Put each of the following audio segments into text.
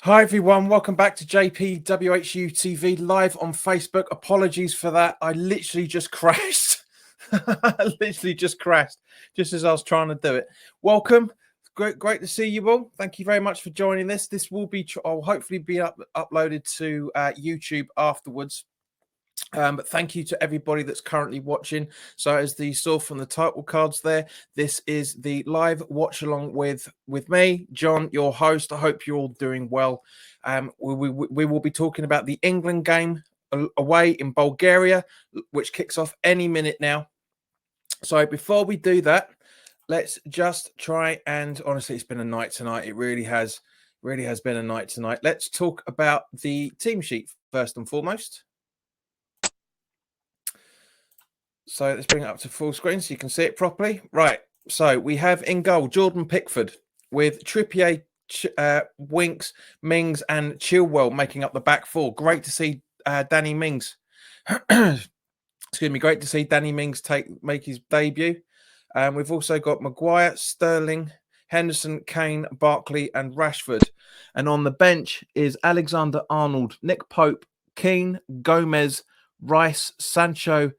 Hi everyone, welcome back to JPWHUTV live on Facebook. Apologies for that. I literally just crashed. I literally just crashed just as I was trying to do it. Welcome. Great to see you all. Thank you very much for joining this. This will be, I'll hopefully be uploaded to YouTube afterwards. But thank you to everybody that's currently watching. So as you saw from the title cards there, this is the live watch along with me, John, your host. I hope you're all doing well. We will be talking about the England game away in Bulgaria, which kicks off any minute now. So before we do that, let's just try and honestly, it's been a night tonight. It really has been a night tonight. Let's talk about the team sheet first and foremost. So let's bring it up to full screen so you can see it properly. Right. So we have in goal Jordan Pickford with Trippier, Winks, Mings, and Chilwell making up the back four. Great to see Danny Mings. Excuse me. Great to see Danny Mings make his debut. We've also got Maguire, Sterling, Henderson, Kane, Barkley, and Rashford. And on the bench is Alexander-Arnold, Nick Pope, Keane, Gomez, Rice, Sancho,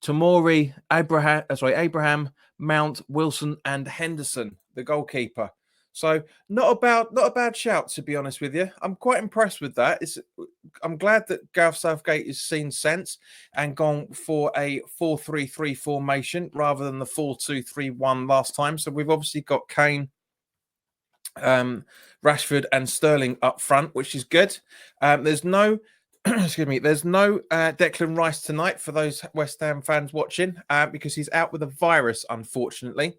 Tomori, Abraham, Mount, Wilson, and Henderson, the goalkeeper. So not a bad shout, to be honest with you. I'm quite impressed with that. I'm glad that Gareth Southgate has seen sense and gone for a 4-3-3 formation rather than the 4-2-3-1 last time. So we've obviously got Kane, Rashford, and Sterling up front, which is good. There's no excuse me, there's no Declan Rice tonight for those West Ham fans watching because he's out with a virus, unfortunately.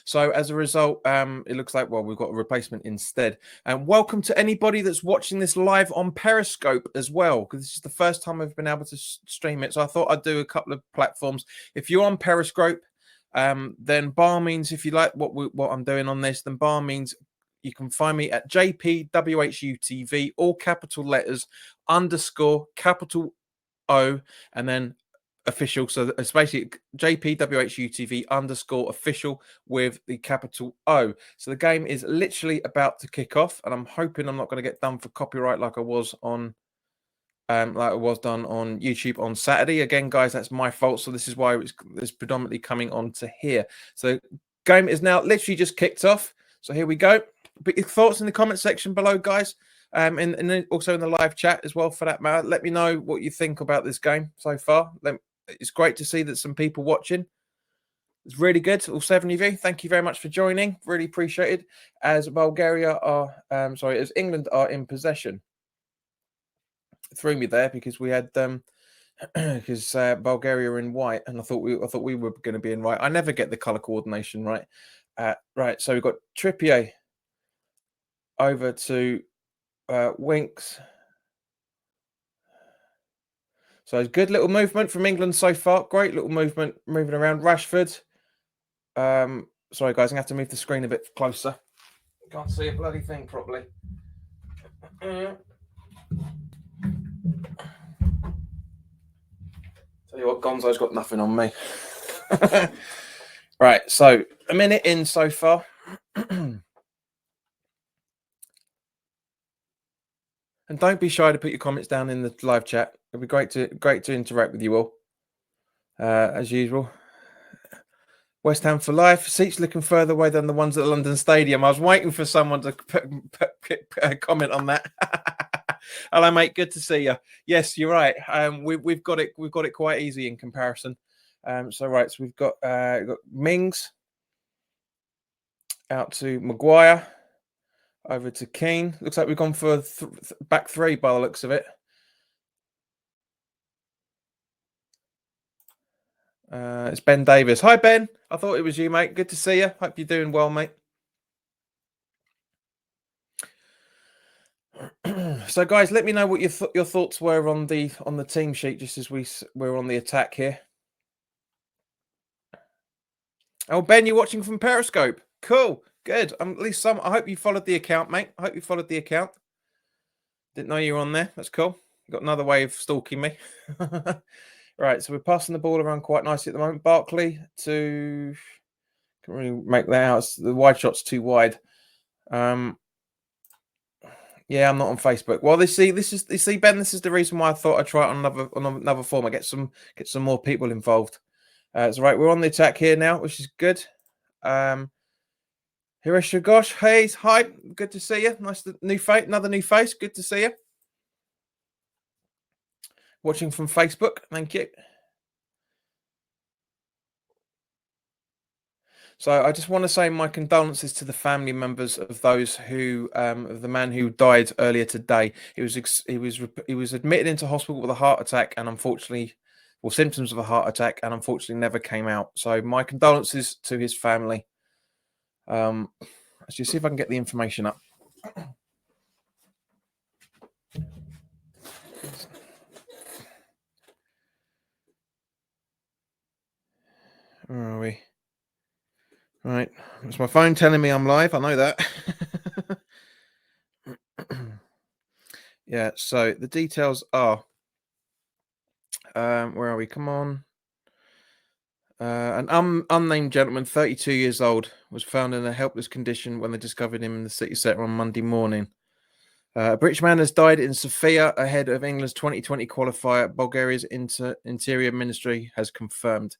So as a result, it looks like, well, we've got a replacement instead. And welcome to anybody that's watching this live on Periscope as well, because this is the first time I've been able to stream it. So I thought I'd do a couple of platforms. If you're on Periscope, then by all means, if you like what I'm doing on this, then by all means, you can find me at JPWHUTV, all capital letters, _ capital O, and then official. So it's basically JPWHUTV _ official with the capital O. So the game is literally about to kick off, and I'm hoping I'm not going to get done for copyright like I was on done on YouTube on Saturday. Again, guys, that's my fault. So this is why it's predominantly coming on to here. So game is now literally just kicked off. So here we go. Put your thoughts in the comment section below, guys. And also in the live chat as well, for that matter. Let me know what you think about this game so far. It's great to see that some people watching. It's really good. All 7 of you, thank you very much for joining. Really appreciated. As as England are in possession. Threw me there because we had because Bulgaria are in white, and I thought we were going to be in white. I never get the color coordination right. Right, so we've got Trippier over to Winks. So it's good little movement from England so far. Great little movement moving around. Rashford. Sorry, guys, I'm going to have to move the screen a bit closer. Can't see a bloody thing properly. Tell you what, Gonzo's got nothing on me. Right, so a minute in so far. And don't be shy to put your comments down in the live chat. It'd be great to interact with you all. As usual. West Ham for life. Seats looking further away than the ones at the London Stadium. I was waiting for someone to put a comment on that. Hello, mate. Good to see you. Yes, you're right. We've got it quite easy in comparison. So we've got Mings out to Maguire. Over to Keane. Looks like we've gone for back three by the looks of it. It's Ben Davis. Hi, Ben. I thought it was you, mate. Good to see you. Hope you're doing well, mate. So, guys, let me know what your thoughts were on the team sheet, just as we're on the attack here. Oh, Ben, you're watching from Periscope. Cool. Good. At least some. I hope you followed the account, mate. I hope you followed the account. Didn't know you were on there. That's cool. Got another way of stalking me. Right, so we're passing the ball around quite nicely at the moment. Barkley to... Can't really make that out. The wide shot's too wide. Yeah, I'm not on Facebook. Well, this is Ben. This is the reason why I thought I'd try it on another form. I get some more people involved. So right, we're on the attack here now, which is good. Hiroshi Gosh, hey, hi, good to see you. Nice new face, another new face. Good to see you. Watching from Facebook, thank you. So I just want to say my condolences to the family members of those who, of the man who died earlier today. He was admitted into hospital with a heart attack, and unfortunately, or symptoms of a heart attack, and unfortunately never came out. So my condolences to his family. Let's just see if I can get the information up. Where are we? Right, it's my phone telling me I'm live. I know that. Yeah. So the details are. Where are we? Come on. An unnamed gentleman, 32 years old, was found in a helpless condition when they discovered him in the city centre on Monday morning. A British man has died in Sofia ahead of England's 2020 qualifier, Bulgaria's Interior Ministry has confirmed.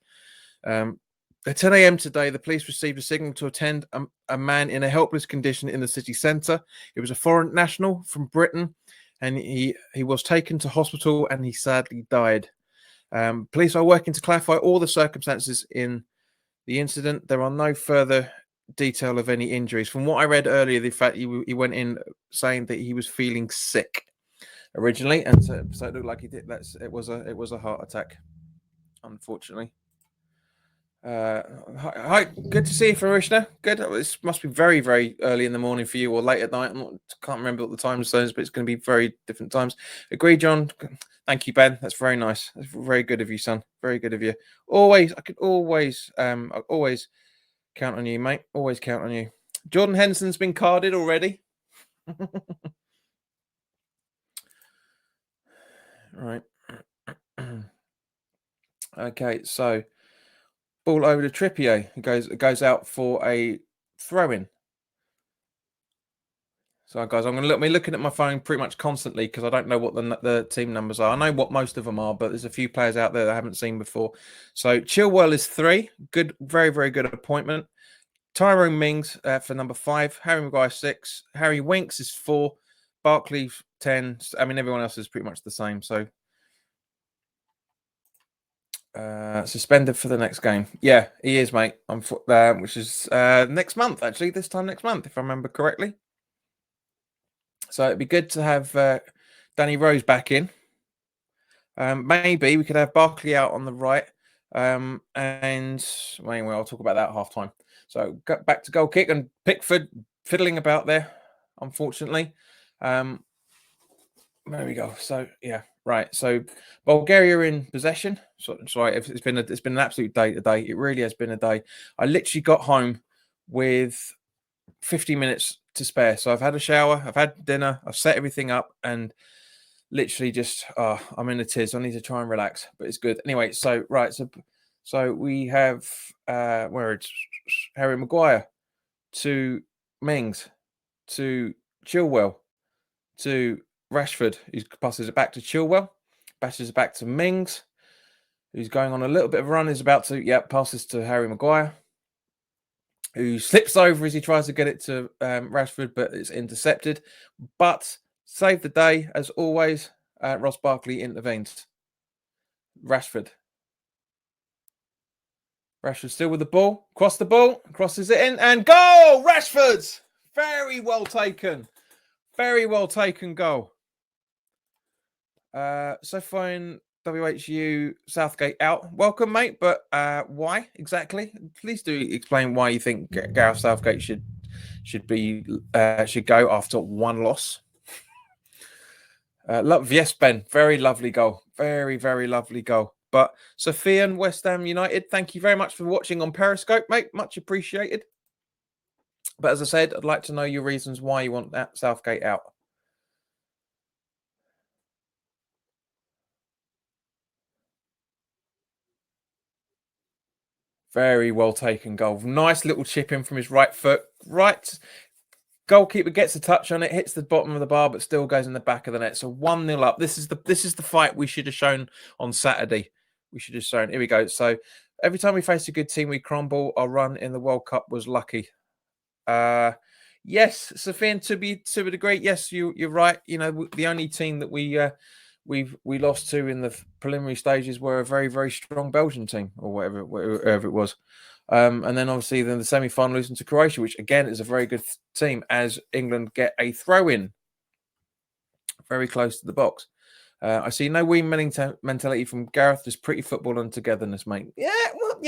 At 10 a.m. today, the police received a signal to attend a man in a helpless condition in the city centre. It was a foreign national from Britain, and he was taken to hospital and he sadly died. Police are working to clarify all the circumstances in the incident. There are no further detail of any injuries. From what I read earlier, the fact he went in saying that he was feeling sick originally, and so it looked like he did. It was a heart attack, unfortunately. Hi, good to see you, Farishna. Good. This must be very, very early in the morning for you, or late at night. Can't remember what the time zones, but it's going to be very different times. Agree, John. Thank you, Ben. That's very nice. That's very good of you, son. Very good of you. I could always count on you, mate. Always count on you. Jordan Henderson's been carded already. Right. Okay, so ball over to Trippier. It goes out for a throw-in. So, guys, I'm going to be looking at my phone pretty much constantly because I don't know what the team numbers are. I know what most of them are, but there's a few players out there that I haven't seen before. So, Chilwell is 3. Good, very, very good appointment. Tyrone Mings for number 5. Harry Maguire 6. Harry Winks is 4. Barkley 10. I mean, everyone else is pretty much the same. So, suspended for the next game. Yeah, he is, mate. Which is next month, actually. This time next month, if I remember correctly. So it'd be good to have Danny Rose back in. Maybe we could have Barkley out on the right. And well, anyway, I'll talk about that at half time. So back to goal kick, and Pickford fiddling about there, unfortunately. There we go. So yeah, right. So Bulgaria in possession. So sorry, it's been an absolute day today. It really has been a day. I literally got home with 50 minutes to spare. So I've had a shower, I've had dinner, I've set everything up, and literally just I'm in the tears. I need to try and relax, but it's good. Anyway, so right, so we have where it's Harry Maguire to Mings to Chilwell to Rashford, who passes it back to Chilwell, passes it back to Mings, who's going on a little bit of a run, is about to passes to Harry Maguire, who slips over as he tries to get it to Rashford, but it's intercepted. But save the day, as always, Ross Barkley intervenes. Rashford still with the ball. Cross the ball. Crosses it in. And goal! Rashford! Very well taken. Very well taken goal. So fine. WHU Southgate out. Welcome, mate. But why exactly? Please do explain why you think Gareth Southgate should go after one loss. Yes, Ben. Very lovely goal. Very, very lovely goal. But Sophia and West Ham United, thank you very much for watching on Periscope, mate. Much appreciated. But as I said, I'd like to know your reasons why you want that Southgate out. Very well taken goal. Nice little chip in from his right foot. Right. Goalkeeper gets a touch on it, hits the bottom of the bar, but still goes in the back of the net. So 1-0 up. This is the fight we should have shown on Saturday. We should have shown. Here we go. So every time we face a good team, we crumble. Our run in the World Cup was lucky. Yes, Sofian, to a degree. Yes, you're right. You know, the only team that we lost to in the preliminary stages were a very, very strong Belgian team, or whatever it was. And then obviously the semi-final losing to Croatia, which again is a very good team, as England get a throw-in very close to the box. I see no win mentality from Gareth, just pretty football and togetherness, mate. Yeah, well,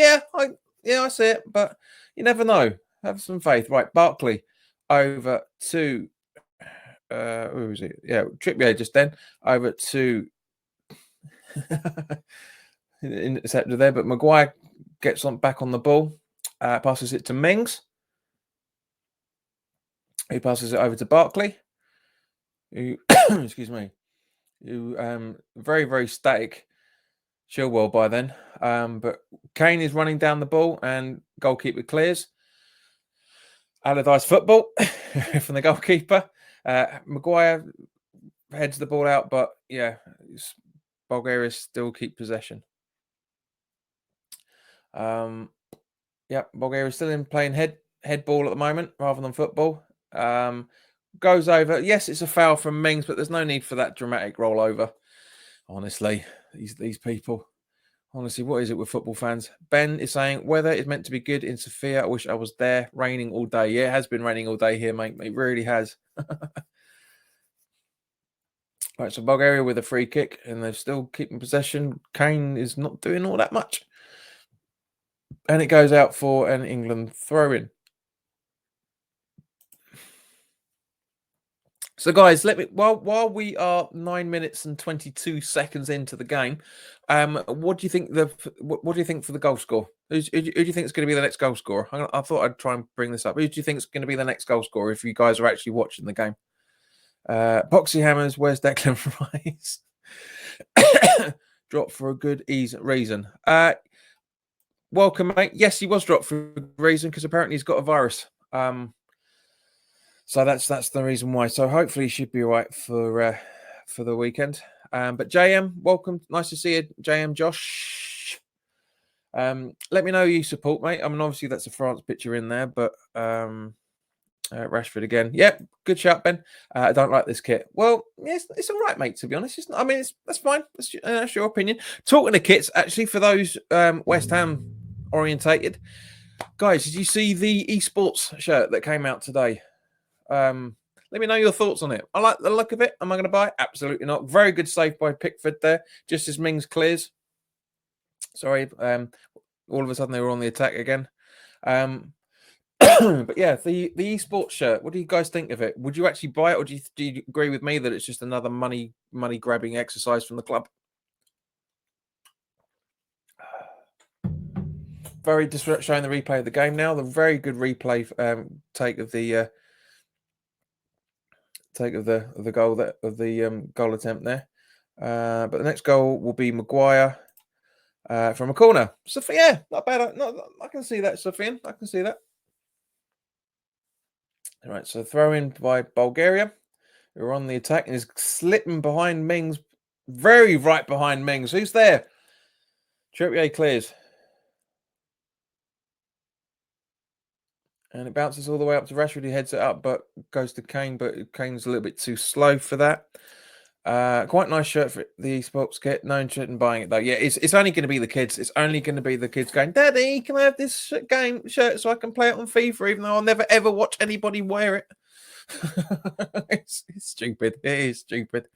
I see it, but you never know. Have some faith. Right, Barkley over to who was it? Yeah, Trippier just then over to interceptor there, but Maguire gets back on the ball, passes it to Mings, who passes it over to Barkley, who excuse me, who very, very static Chilwell by then, but Kane is running down the ball and goalkeeper clears. Allardyce football from the goalkeeper. Maguire heads the ball out, but yeah, Bulgaria still keep possession. Bulgaria still in playing head ball at the moment rather than football. Goes over. Yes, it's a foul from Mings, but there's no need for that dramatic rollover. Honestly, these people. Honestly, what is it with football fans? Ben is saying, weather is meant to be good in Sofia. I wish I was there. Raining all day. Yeah, it has been raining all day here, mate. It really has. Right, so Bulgaria with a free kick, and they're still keeping possession. Kane is not doing all that much. And it goes out for an England throw-in. So, guys, while we are 9 minutes and 22 seconds into the game, what do you think what do you think for the goal score? Who do you think is going to be the next goal scorer? I thought I'd try and bring this up. Who do you think is going to be the next goal scorer if you guys are actually watching the game? Boxy Hammers, where's Declan Rice? Dropped for a good reason. Welcome, mate. Yes, he was dropped for a good reason because apparently he's got a virus. So that's the reason why. So hopefully he should be all right for the weekend. But JM, welcome. Nice to see you, JM Josh. Let me know who you support, mate. I mean, obviously that's a France picture in there, but Rashford again. Yep, good shout, Ben. I don't like this kit. Well, yes, it's all right, mate. To be honest, that's fine. That's your opinion. Talking to kits, actually, for those West Ham orientated guys, did you see the esports shirt that came out today? Let me know your thoughts on it. I like the look of it. Am I going to buy it? Absolutely not. Very good save by Pickford there, just as Mings clears. Sorry, all of a sudden they were on the attack again. But yeah, the esports shirt. What do you guys think of it? Would you actually buy it, or do you agree with me that it's just another money grabbing exercise from the club? Very just showing the replay of the game now. The very good replay take of the goal attempt there. But the next goal will be Maguire from a corner. So yeah, not bad. I can see that, Sofian. I can see that. All right, so throw in by Bulgaria, who are on the attack and is slipping behind Mings, very right behind Mings. Who's there? Trippier clears. And it bounces all the way up to Rashford. He heads it up, but goes to Kane, but Kane's a little bit too slow for that. Quite nice shirt for the esports kit. No interest in buying it, though. Yeah, it's only going to be the kids. It's only going to be the kids going, Daddy, can I have this game shirt so I can play it on FIFA, even though I'll never, ever watch anybody wear it? It's stupid. It is stupid.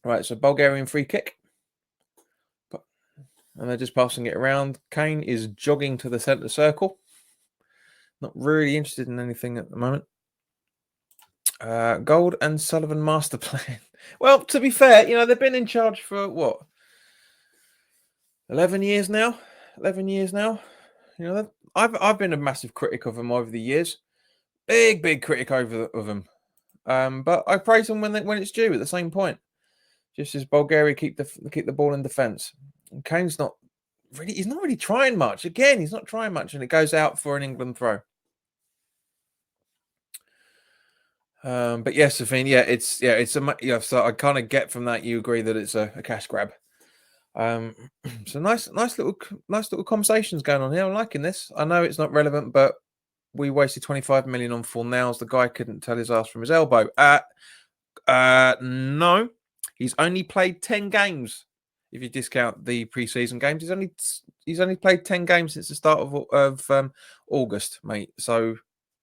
Right, so Bulgarian free kick. And they're just passing it around. Kane is jogging to the centre circle. Not really interested in anything at the moment. Gold and Sullivan master plan. Well, to be fair, they've been in charge for what? 11 years now. 11 years now. I've been a massive critic of them over the years. Big critic of them. But I praise them when it's due at the same point. Just as Bulgaria keep the ball in defence. And Kane's not really trying much. Again, he's not trying much, and it goes out for an England throw. But yes, Safine, it's so I kind of get from that you agree that it's a cash grab. So nice little conversations going on here. I'm liking this. I know it's not relevant, but we wasted 25 million on full nails. The guy couldn't tell his ass from his elbow. No, he's only played 10 games. If you discount the preseason games, he's only played 10 games since the start of August, mate. So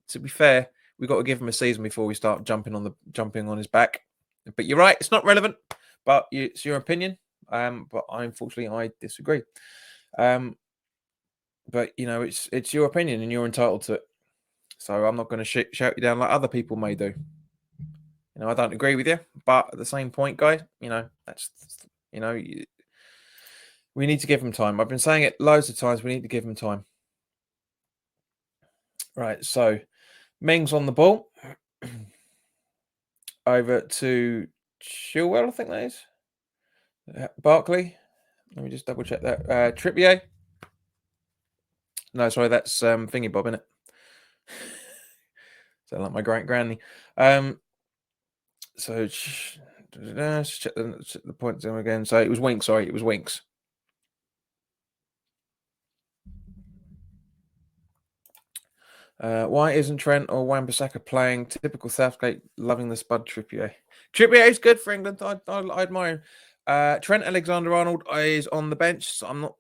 to be fair, we've got to give him a season before we start jumping on his back. But you're right, it's not relevant, but it's your opinion. But unfortunately, I disagree. But it's your opinion, and you're entitled to it. So I'm not going to shout you down like other people may do. I don't agree with you, but at the same point, guys, that's we need to give him time. I've been saying it loads of times. We need to give him time. Right. So Mings on the ball. Over to Chilwell, I think that is. Barkley. Let me just double check that. Trippier. No, sorry, that's Thingy Bob, innit? Sound like my great granny. So let's check the points in again. So it was Winks. Sorry, it was Winks. Why isn't Trent or Wan-Bissaka playing? Typical Southgate loving the spud Trippier. Trippier is good for England. I admire him. Trent Alexander-Arnold is on the bench. So I'm not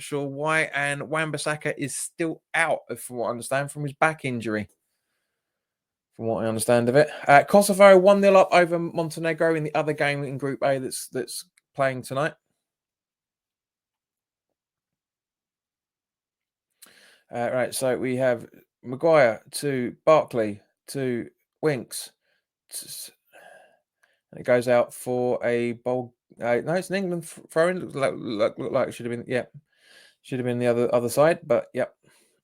sure why. And Wan-Bissaka is still out, from what I understand, from his back injury. From what I understand of it, Kosovo 1-0 up over Montenegro in the other game in Group A that's playing tonight. Right, so we have Maguire to Barkley to Winks. And it goes out for a bowl. No, it's an England throw-in. Look like it should have been. Yeah, should have been the other side. But yep.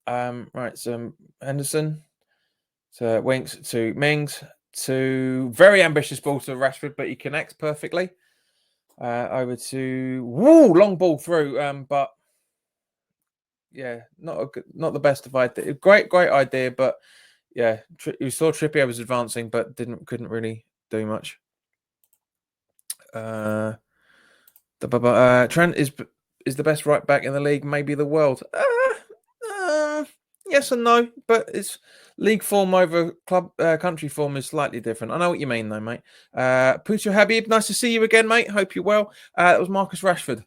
Right. So Henderson to Winks to Mings to very ambitious ball to Rashford, but he connects perfectly. Over to long ball through. But yeah, not the best of idea. Great idea, but yeah, you saw Trippier was advancing, but couldn't really do much. Trent is the best right back in the league, maybe the world. Yes and no, but it's league form over club country form is slightly different. I know what you mean, though, mate. Pucho Habib, nice to see you again, mate. Hope you're well. That was Marcus Rashford.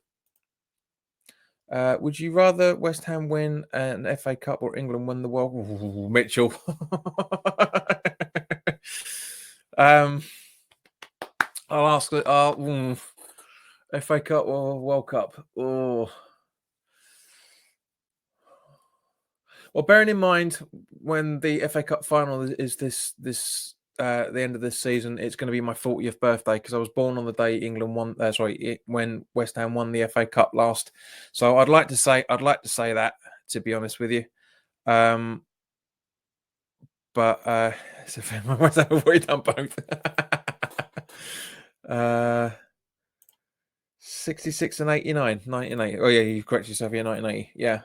Would you rather West Ham win an FA Cup or England win the World? Ooh, Mitchell. I'll ask it. FA Cup or World Cup? Oh. Well, bearing in mind when the FA Cup final is the end of this season, it's going to be my 40th birthday because I was born on the day England won. When West Ham won the FA Cup last. So I'd like to say that, to be honest with you. But it's a fair moment. I've already done both. 66 and 89, 98. Oh yeah, you correct yourself. Yeah, 1980. Yeah.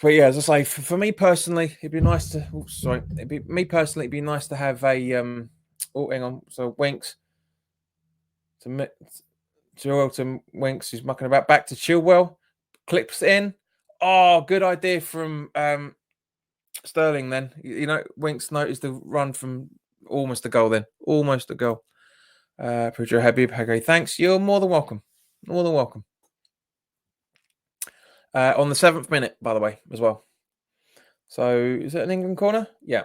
But yeah, as I say, for me personally, it'd be nice to. Oh, sorry, it'd be nice to have a. Oh, hang on. So Winks to Winks. He's mucking about. Back to Chilwell. Clips in. Oh, good idea from Sterling. Then Winks noticed the run from almost a goal. Then almost a goal. Pujo Habib Hagay, thanks. You're more than welcome. More than welcome. On the 7th minute, by the way, as well. So is it an England corner? Yeah.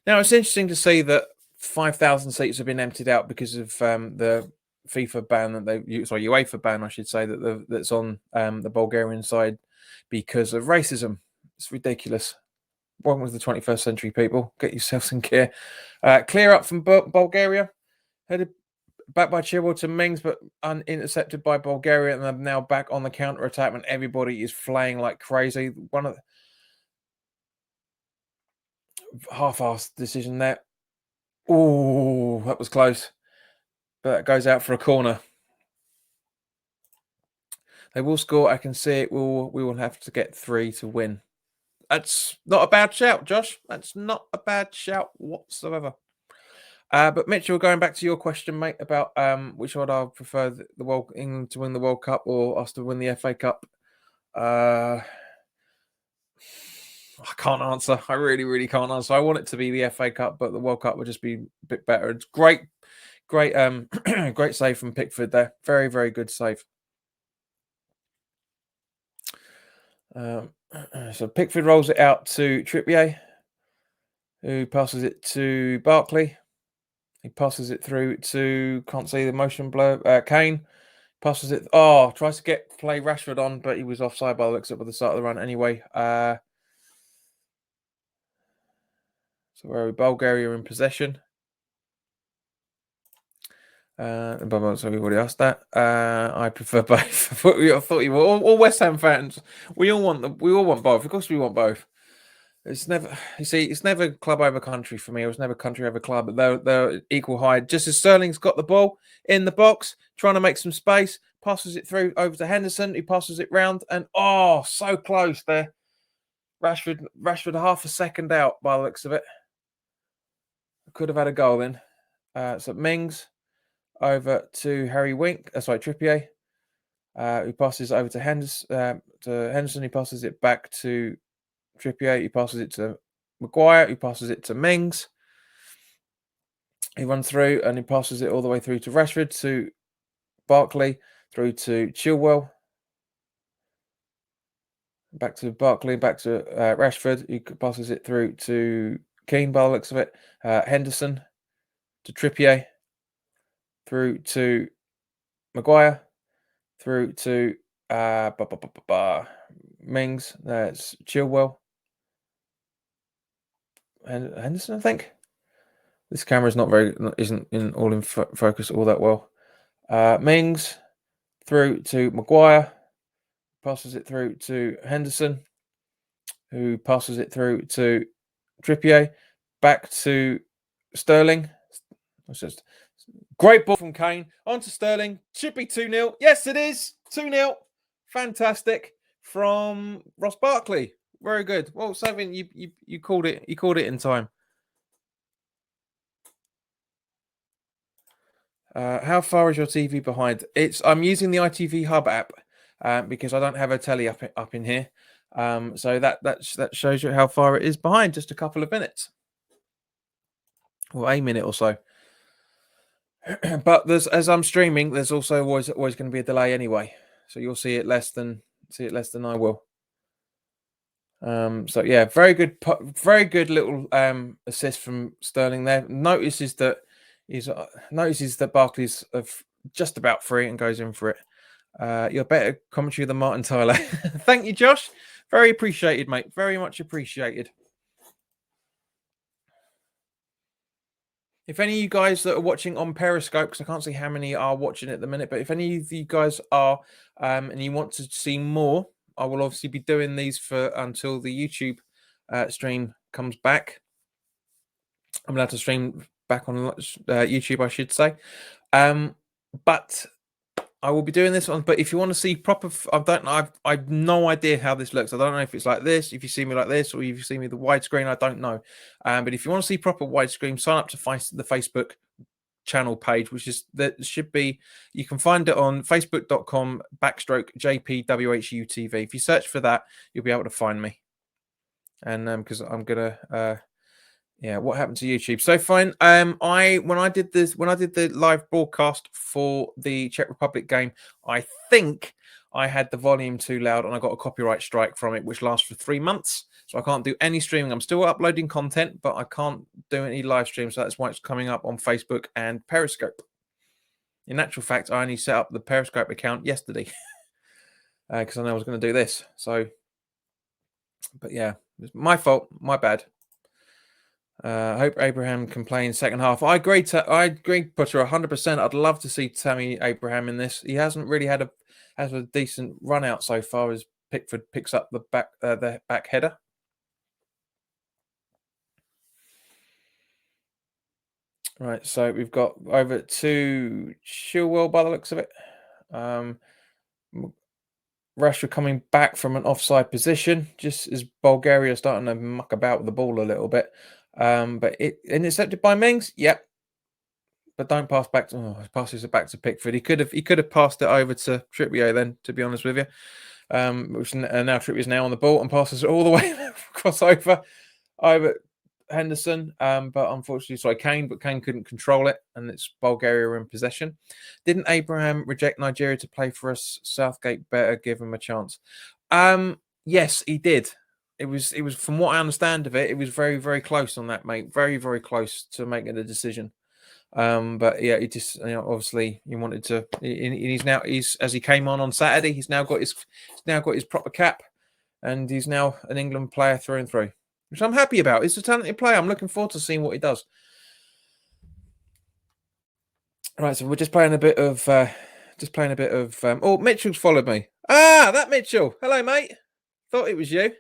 Now it's interesting to see that 5,000 seats have been emptied out because of the FIFA ban UEFA ban, I should say, that's on the Bulgarian side because of racism. It's ridiculous. Welcome to the 21st century, people. Get yourselves in gear. Clear up from Bulgaria. Headed back by Chilwell to Mings, but intercepted by Bulgaria, and they're now back on the counter attack when everybody is flaying like crazy. One of the half-assed decision there. Oh, that was close, but that goes out for a corner. They will score. I can see it. We will have to get 3 to win. That's not a bad shout, Josh. That's not a bad shout whatsoever. But Mitchell, going back to your question, mate, about which one I prefer the World England to win the World Cup or us to win the FA Cup. I can't answer. I really, really can't answer. I want it to be the FA Cup, but the World Cup would just be a bit better. It's great, great, great save from Pickford there. Very, very good save. So Pickford rolls it out to Trippier, who passes it to Barkley. He passes it through to, can't see the motion blur, Kane. Passes it, tries to play Rashford on, but he was offside by the looks of it at the start of the run anyway. So where are we? Bulgaria in possession. So we already asked that. I prefer both. I thought you were all West Ham fans. We all want both. Of course, we want both. It's never, it's never club over country for me. It was never country over club. But they're equal height. Just as Sterling's got the ball in the box, trying to make some space, passes it through over to Henderson. He passes it round, and so close there. Rashford half a second out by the looks of it. Could have had a goal then. So Mings over to Trippier, who passes over to Henderson. He passes it back to Trippier. He passes it to Maguire. He passes it to Mings. He runs through and he passes it all the way through to Rashford, to Barkley, through to Chilwell. Back to Barkley, back to Rashford. He passes it through to Keane by the looks of it. Henderson to Trippier. Through to Maguire. Through to Mings. That's Chilwell. Henderson, I think. This camera isn't in focus all that well. Mings through to Maguire. Passes it through to Henderson, who passes it through to Trippier. Back to Sterling. It's just great ball from Kane. On to Sterling. Should be 2-0. Yes, it is. 2-0. Fantastic from Ross Barkley. Very good. Well, Savin, you called it. You called it in time. How far is your TV behind? I'm using the ITV Hub app because I don't have a telly up in here. So that shows you how far it is behind. Just a couple of minutes, or a minute or so. But as I'm streaming, there's also always going to be a delay anyway. So you'll see it less than I will. So yeah, very good little assist from Sterling there. Notices that Barkley's just about free and goes in for it. You're better commentary than Martin Tyler. Thank you, Josh. Very appreciated, mate. Very much appreciated. If any of you guys that are watching on Periscope, because I can't see how many are watching at the minute, but if any of you guys are and you want to see more, I will obviously be doing these until the YouTube stream comes back. I'm allowed to stream back on YouTube, I should say. But I will be doing this one. But if you want to see proper, I've no idea how this looks. I don't know if it's like this, if you see me like this, or if you see me the widescreen. I don't know. But if you want to see proper widescreen, sign up to the Facebook channel page, you can find it on facebook.com/JPWHUTV. If you search for that, you'll be able to find me. And because I'm gonna what happened to YouTube? So fine. When I did the live broadcast for the Czech Republic game, I think I had the volume too loud and I got a copyright strike from it, which lasts for 3 months. So I can't do any streaming. I'm still uploading content, but I can't do any live streams. So that's why it's coming up on Facebook and Periscope. In actual fact, I only set up the Periscope account yesterday because I know I was going to do this. So, but yeah, it's my fault. My bad. I hope Abraham can play in second half. I agree, Putter, 100%. I'd love to see Tammy Abraham in this. He hasn't really had a decent run out so far as Pickford picks up the back header. Right, so we've got over to Chilwell by the looks of it. Rashford coming back from an offside position, just as Bulgaria starting to muck about with the ball a little bit. But it intercepted by Mings. Yep. But don't pass back to passes it back to Pickford. He could have passed it over to Trippier then, to be honest with you. Which now Trippier's now on the ball and passes it all the way across over Henderson. But unfortunately, sorry, Kane, but Kane couldn't control it, and it's Bulgaria in possession. Didn't Abraham reject Nigeria to play for us? Southgate better give him a chance. Yes, he did. It was from what I understand of it, it was very, very close on that, mate. Very, very close to making a decision. But yeah, he just obviously he wanted to. He's as he came on Saturday. He's now got his proper cap, and he's now an England player through and through, which I'm happy about. He's a talented player. I'm looking forward to seeing what he does. Right, so we're just playing a bit of. Oh, Mitchell's followed me. Ah, that Mitchell. Hello, mate. Thought it was you.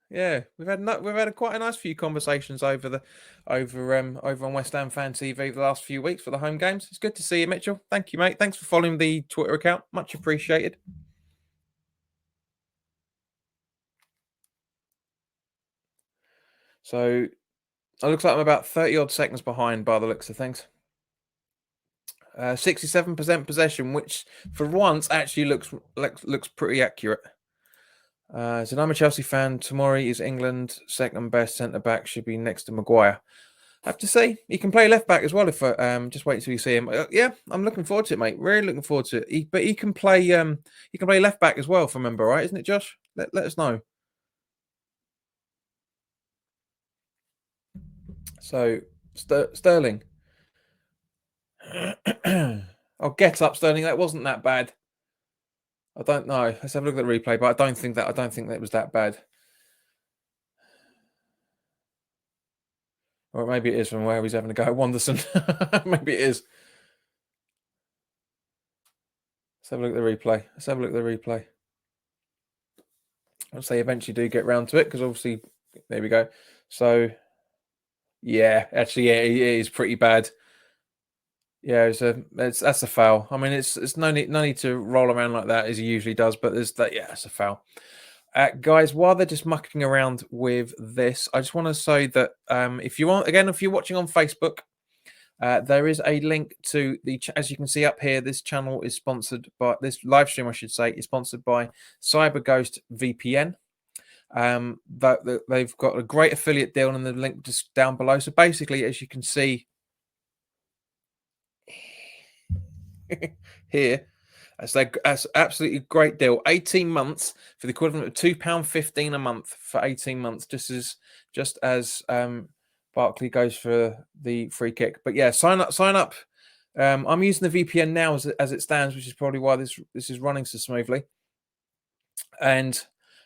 Yeah, we've had quite a nice few conversations over on West Ham Fan TV the last few weeks for the home games. It's good to see you, Mitchell. Thank you, mate. Thanks for following the Twitter account. Much appreciated. So it looks like I'm about 30 odd seconds behind by the looks of things. 67% possession, which for once actually looks pretty accurate. So I'm a Chelsea fan. Tomori is England second best centre back. Should be next to Maguire. I have to say he can play left back as well. If just wait till you see him. Yeah, I'm looking forward to it, mate. Really looking forward to it. But he can play left back as well. If I remember right, isn't it, Josh? Let us know. So Sterling. Oh, get up, Sterling. That wasn't that bad. I don't know. Let's have a look at the replay, but I don't think that was that bad. Or maybe it is from where he's having a go at Wanderson. Maybe it is. Let's have a look at the replay. I'll say eventually do get round to it because obviously, there we go. So, yeah, actually, yeah, it is pretty bad. Yeah, that's a foul. I mean, it's no need to roll around like that as he usually does, but there's that. Yeah, it's a foul. Guys, while they're just mucking around with this, I just want to say that if you're watching on Facebook, there is a link to as you can see up here. This channel is sponsored by this live stream, I should say, is sponsored by CyberGhost VPN. They've got a great affiliate deal, and the link just down below. So basically, as you can see here, that's absolutely great deal. 18 months for the equivalent of £2.15 a month for 18 months, just as Barkley goes for the free kick. But yeah, sign up. I'm using the VPN now as it stands, which is probably why this is running so smoothly. And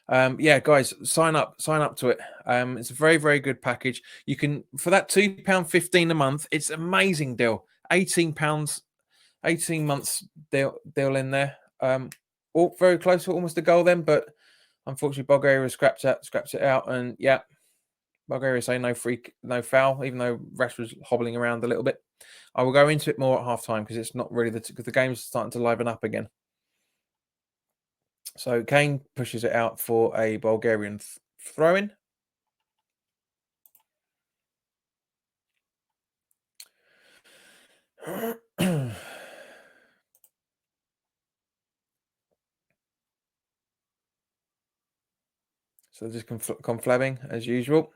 yeah, guys, sign up to it. It's a very, very good package. You can, for that £2.15 a month, it's an amazing deal. £18, 18 months deal in there. All very close to almost a goal then, but unfortunately Bulgaria scrapped it out, and yeah, Bulgaria say no foul, even though Rash was hobbling around a little bit. I will go into it more at half time because it's not really because the game's starting to liven up again. So Kane pushes it out for a Bulgarian throw-in. So just conflabbing as usual.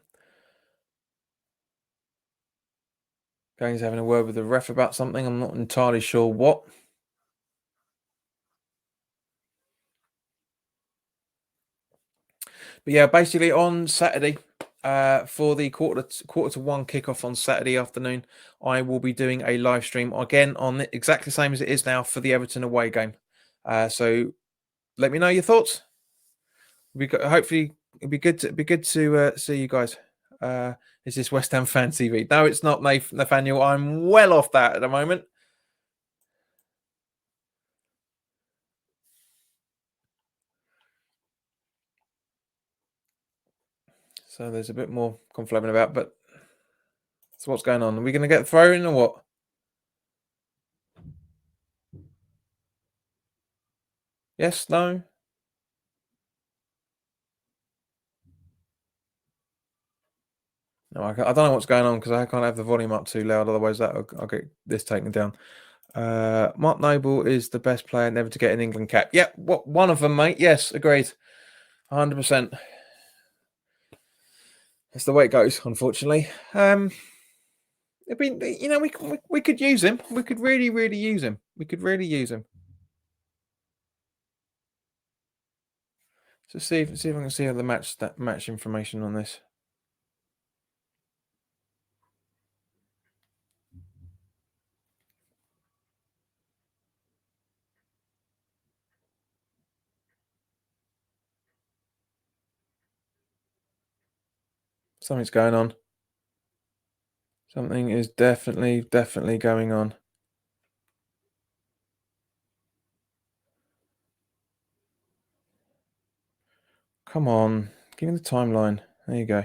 Kane's having a word with the ref about something. I'm not entirely sure what. But yeah, basically on Saturday, for the quarter to one kickoff on Saturday afternoon, I will be doing a live stream again on exactly the same as it is now for the Everton away game. So let me know your thoughts. Hopefully it'd be good to see you guys. Is this West Ham Fan TV? No, it's not, Nathaniel. I'm well off that at the moment. So there's a bit more conflamming about, but so what's going on? Are we going to get thrown or what? Yes, no. No, I don't know what's going on because I can't have the volume up too loud. Otherwise, I'll get this taken down. Mark Noble is the best player never to get an England cap. Yeah, what one of them, mate? Yes, agreed, 100%. That's the way it goes, unfortunately. I mean, you know, we could use him. We could really use him. We could really use him. So see if I can see the match information on this. Something's going on. Something is definitely going on. Come on, give me the timeline. There you go.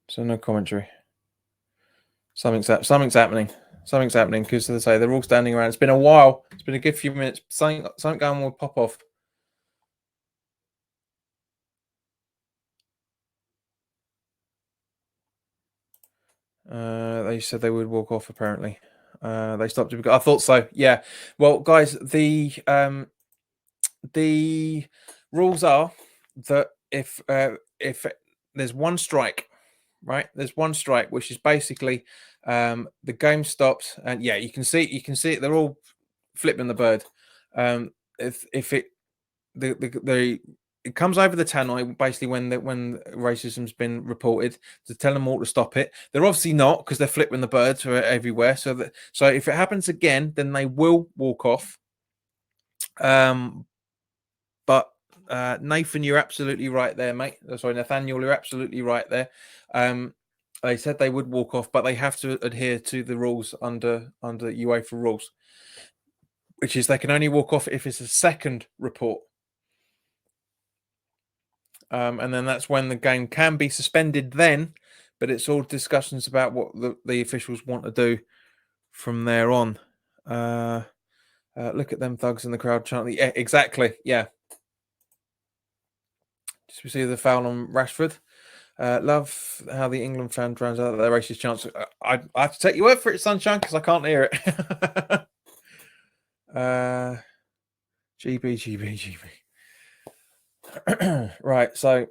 So no commentary. Something's happening. Something's happening because, as I say, they're all standing around. It's been a while. It's been a good few minutes. Something going on will pop off. They said they would walk off. Apparently, they stopped it. I thought so. Yeah. Well, guys, the rules are that if there's one strike, right? There's one strike, which is basically the game stops, and yeah, you can see it. They're all flipping the bird. If it the it comes over the tannoy basically when racism's been reported to tell them all to stop it. They're obviously not because they're flipping the birds everywhere. So if it happens again, then they will walk off. But Nathan, you're absolutely right there, mate. Sorry, Nathaniel, you're absolutely right there. They said they would walk off, but they have to adhere to the rules under UEFA rules, which is they can only walk off if it's a second report. And then that's when the game can be suspended then, but it's all discussions about what the officials want to do from there on. Look at them thugs in the crowd chanting. Yeah, exactly. Yeah. Just we see the foul on Rashford. Love how the England fan drowns out their racist chants. I have to take your word for it, sunshine, because I can't hear it. GB. Right, so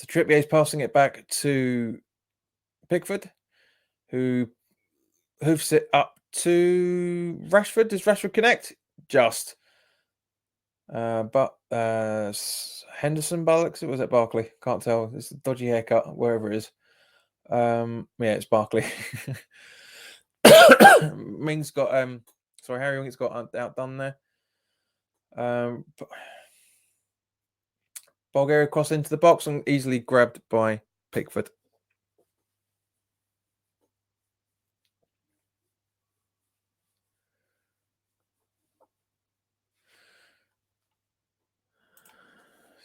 Trippier's passing it back to Pickford, who hoofs it up to Rashford. Does Rashford connect? Just. But Henderson bollocks. Was it Barkley? Can't tell. It's a dodgy haircut, wherever it is. Yeah, it's Barkley. Mings got Harry Winks got outdone there. Bulgaria crossed into the box and easily grabbed by Pickford.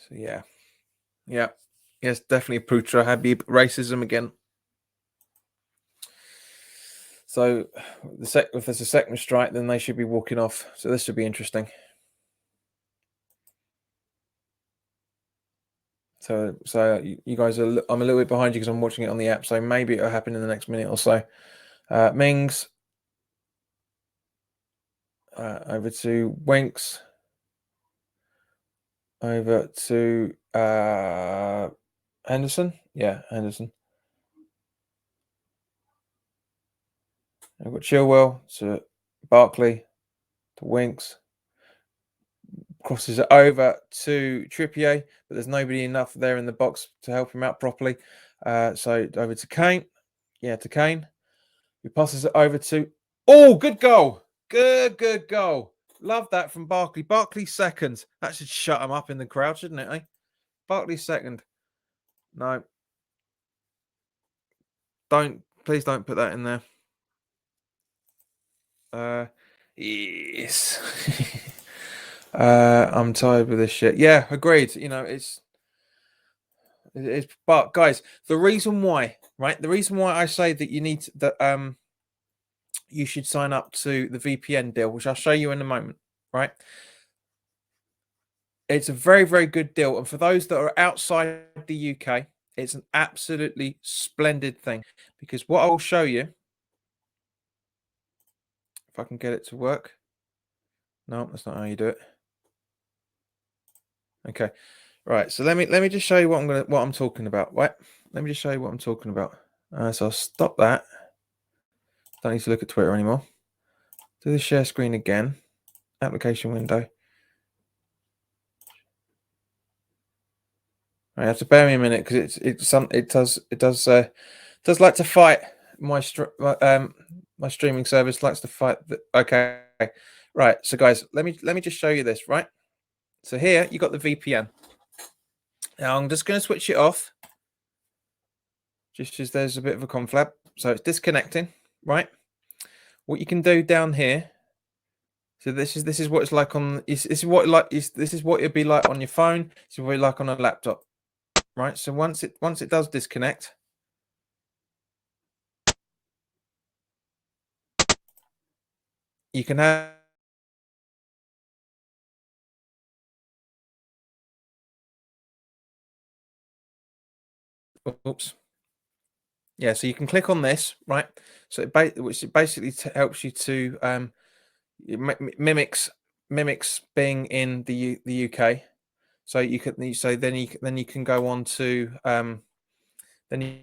So yeah, yes, definitely Putra Habib racism again. So if there's a second strike, then they should be walking off. So this should be interesting. So you guys are. I'm a little bit behind you because I'm watching it on the app. So maybe it'll happen in the next minute or so. Mings over to Winks. Over to Henderson. Yeah, Henderson. I've got Chilwell to Barkley to Winks. Crosses it over to Trippier, but there's nobody enough there in the box to help him out properly. So over to Kane. Yeah, to Kane. He passes it over to... Oh, good goal. Good goal. Love that from Barkley. Barkley second. That should shut him up in the crowd, shouldn't it, eh? Barkley second. No. Please don't put that in there. Yes. I'm tired with this shit. Yeah, agreed. You know, it's but guys, the reason why I say that you need that you should sign up to the VPN deal, which I'll show you in a moment, right? It's a very, very good deal. And for those that are outside the UK, it's an absolutely splendid thing, because what I'll show you, if I can get it to work. No, that's not how you do it. Okay. Right. So let me just show you what I'm talking about. Right. Let me just show you what I'm talking about. So I'll stop that. Don't need to look at Twitter anymore. Do the share screen again. Application window. I have to bear me a minute because it does like to fight my my streaming service likes to fight. Okay, right. So guys, let me just show you this. Right. So here you got the VPN. Now I'm just going to switch it off. Just as there's a bit of a conflab, so it's disconnecting. Right. What you can do down here. So this is what it's like on. This is what it'd be like on your phone. This is what it's like on a laptop. Right. So once it does disconnect, you can have. Oops. Yeah, so you can click on this, right? So which basically helps you to mimics being in the UK. So you can then you can go on to then you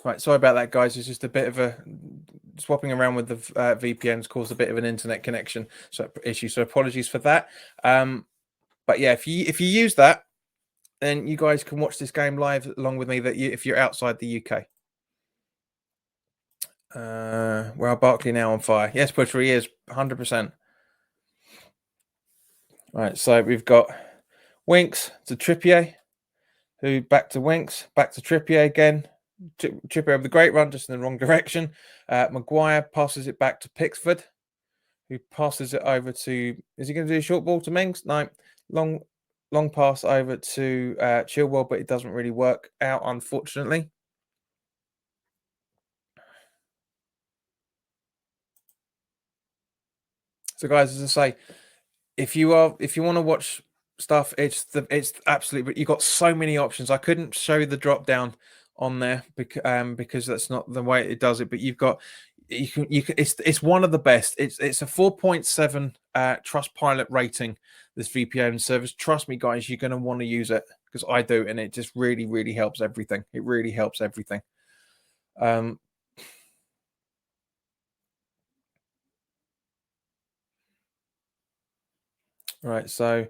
right. Sorry about that, guys. It's just a bit of a swapping around with the VPNs caused a bit of an internet connection issue. So apologies for that. But yeah, if you use that, then you guys can watch this game live along with me. If you're outside the UK. Well, Barkley now on fire. Yes, Putter, he is 100%. Right, so we've got Winks to Trippier, who back to Winks, back to Trippier again. Trippier over the great run, just in the wrong direction. Maguire passes it back to Pickford, who passes it over to. Is he going to do a short ball to Mings? No, long pass over to Chilwell, but it doesn't really work out, unfortunately. So, guys, as I say, if you want to watch stuff, it's absolutely. But you've got so many options. I couldn't show the drop down on there because that's not the way it does it. But you've got you can it's one of the best. It's a 4.7 Trustpilot rating. This VPN service. Trust me, guys, you're going to want to use it because I do, and it just really helps everything. It really helps everything. Right, so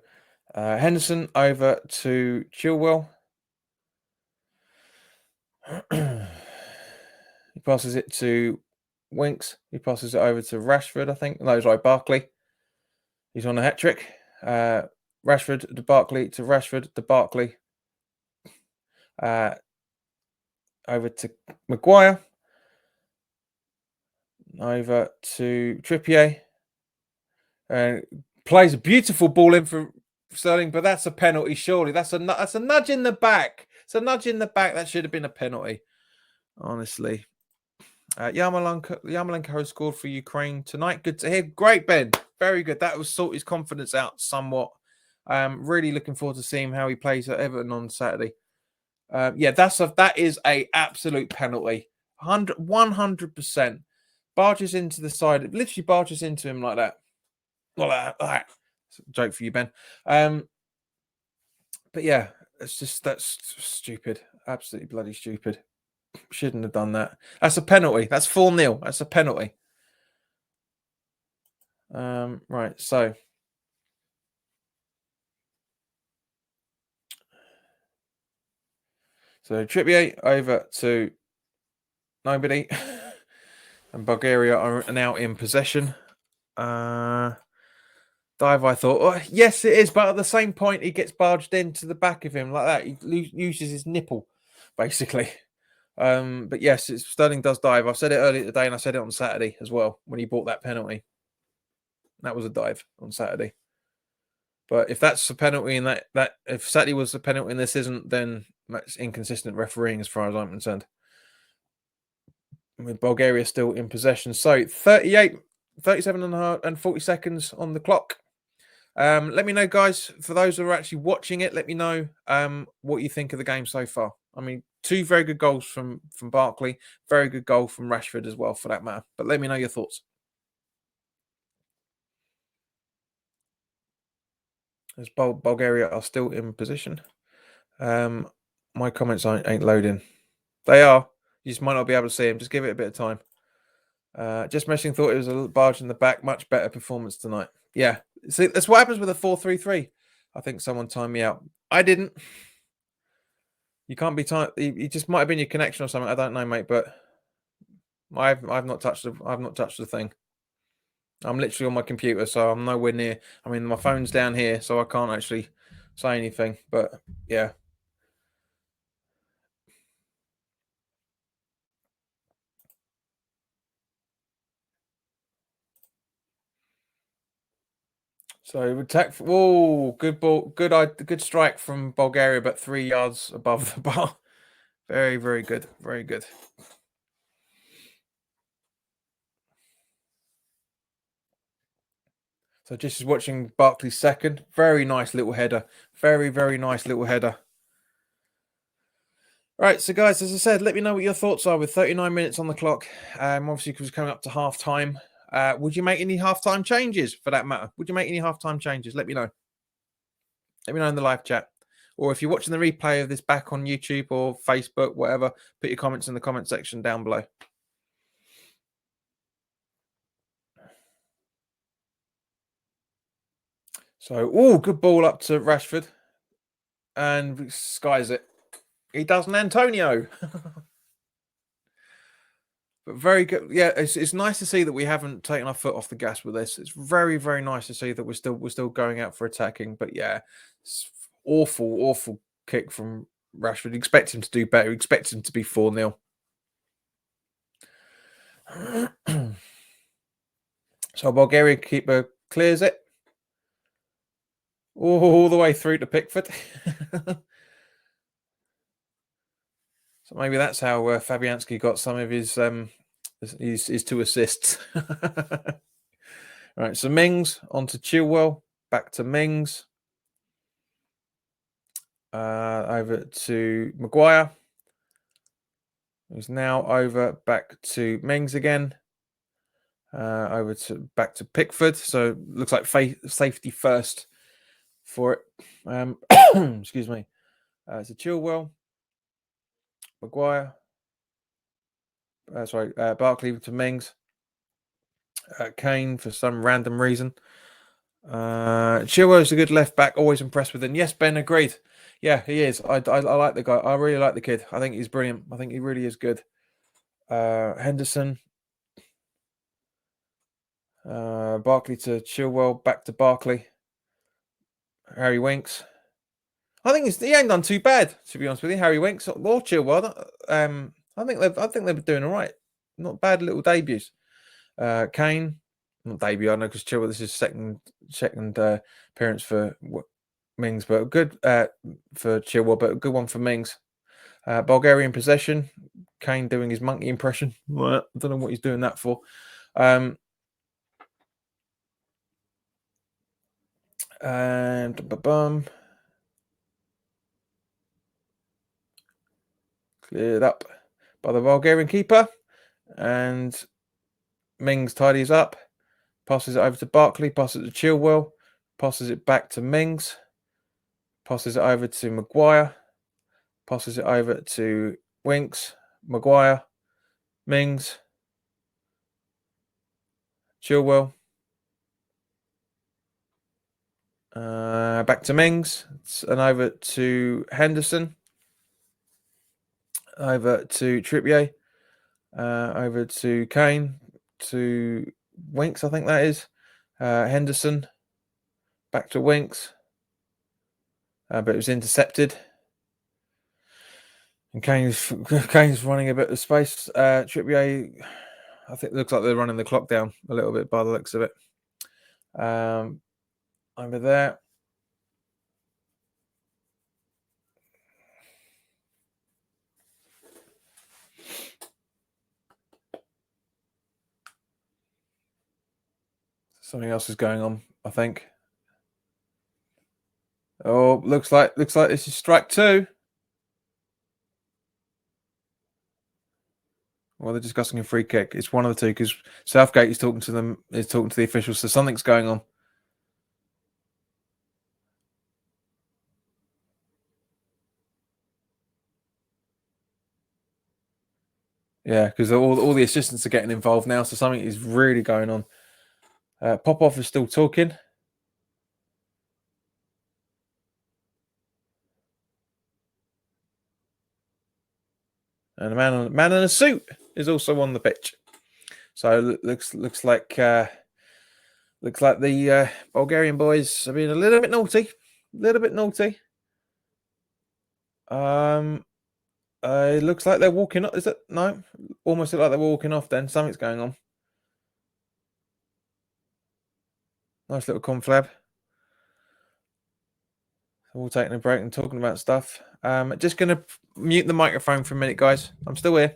Henderson over to Chilwell. He passes it to Winks. He passes it over to Rashford, I think. No, sorry, Barkley. He's on a hat trick. Rashford to Barkley to Rashford to Barkley. Over to Maguire. Over to Trippier. Plays a beautiful ball in for Sterling, but that's a penalty, surely. That's a nudge in the back. It's a nudge in the back. That should have been a penalty, honestly. Yarmolenko scored for Ukraine tonight. Good to hear. Great, Ben. Very good. That will sort his confidence out somewhat. Really looking forward to seeing how he plays at Everton on Saturday. Yeah, that is a absolute penalty. 100%. Barges into the side. Literally barges into him like that. Like that. Joke for you, Ben. But yeah, that's stupid. Absolutely bloody stupid. Shouldn't have done that. That's a penalty. That's 4-0. That's a penalty. Right, so Trippier over to nobody. And Bulgaria are now in possession. dive, I thought. Oh, yes, it is, but at the same point, he gets barged into the back of him like that. He uses his nipple, basically. But yes, Sterling does dive. I've said it earlier today, and I said it on Saturday as well when he bought that penalty. That was a dive on Saturday. But if that's a penalty, and that if Saturday was a penalty and this isn't, then that's inconsistent refereeing as far as I'm concerned. With Bulgaria still in possession. So 37 and 40 seconds on the clock. Let me know, guys, for those who are actually watching it, let me know what you think of the game so far. I mean, two very good goals from Barkley, very good goal from Rashford as well, for that matter. But let me know your thoughts. As Bulgaria are still in position. My comments ain't loading. They are. You just might not be able to see them. Just give it a bit of time. Just messing thought it was a barge in the back. Much better performance tonight. Yeah. See, that's what happens with a 4-3-3. I think someone timed me out. I didn't. You can't be timed. You just might have been your connection or something. I don't know, mate. But I've not touched the thing. I'm literally on my computer, so I'm nowhere near. I mean, my phone's down here, so I can't actually say anything. But yeah. So attack. Whoa, good ball, good strike from Bulgaria, but 3 yards above the bar. Very, very good, very good. So just watching Barkley's second. Very nice little header. Very, very nice little header. Right, so guys, as I said, let me know what your thoughts are with 39 minutes on the clock. Obviously, because it's coming up to half time. Would you make any halftime changes for that matter? Would you make any halftime changes? Let me know. Let me know in the live chat. Or if you're watching the replay of this back on YouTube or Facebook, whatever, put your comments in the comment section down below. So, good ball up to Rashford. And skies it. He does an Antonio. But very good. Yeah, it's nice to see that we haven't taken our foot off the gas with this. It's very, very nice to see that we're still going out for attacking. But yeah, it's awful kick from Rashford. Expect him to do better. Expect him to be 4-0. So Bulgaria keeper clears it. All the way through to Pickford. So maybe that's how Fabianski got some of his 2 assists. Right, so Mings onto Chilwell, back to Mings, over to Maguire, who's now over back to Mings again, back to Pickford. So looks like safety first for it. Excuse me. So Chilwell, Maguire, Barkley to Mings, Kane for some random reason. Chilwell is a good left back. Always impressed with him. Yes, Ben, agreed. Yeah, he is. I like the guy. I really like the kid. I think he's brilliant. I think he really is good. Henderson. Barkley to Chilwell. Back to Barkley. Harry Winks. I think he ain't done too bad, to be honest with you. Harry Winks or Chilwell. I think they've been doing all right. Not bad little debuts. Kane. Not debut, I know, because Chilwell, this is second appearance for Mings, but good for Chilwell, but a good one for Mings. Bulgarian possession. Kane doing his monkey impression. I don't know what he's doing that for. And cleared up by the Bulgarian keeper, and Mings tidies up, passes it over to Barkley, passes it to Chilwell, passes it back to Mings, passes it over to Maguire, passes it over to Winks, Maguire, Mings, Chilwell, back to Mings, and over to Henderson, over to Trippier, over to Kane, to Winks, I think that is, Henderson, Back to Winks. But it was intercepted. And Kane's running a bit of space. Trippier, I think it looks like they're running the clock down a little bit by the looks of it. Over there. Something else is going on, I think. Oh, looks like this is strike 2. Well, they're discussing a free kick. It's one of the two because Southgate is talking to the officials, so something's going on. Yeah, because all the assistants are getting involved now, so something is really going on. Popov is still talking. And a man in a suit is also on the pitch. So looks like the Bulgarian boys are being a little bit naughty. It looks like they're walking up. Is it? No, almost look like they're walking off. Then something's going on. Nice little conflab. All taking a break and talking about stuff. Just going to mute the microphone for a minute, guys. I'm still here.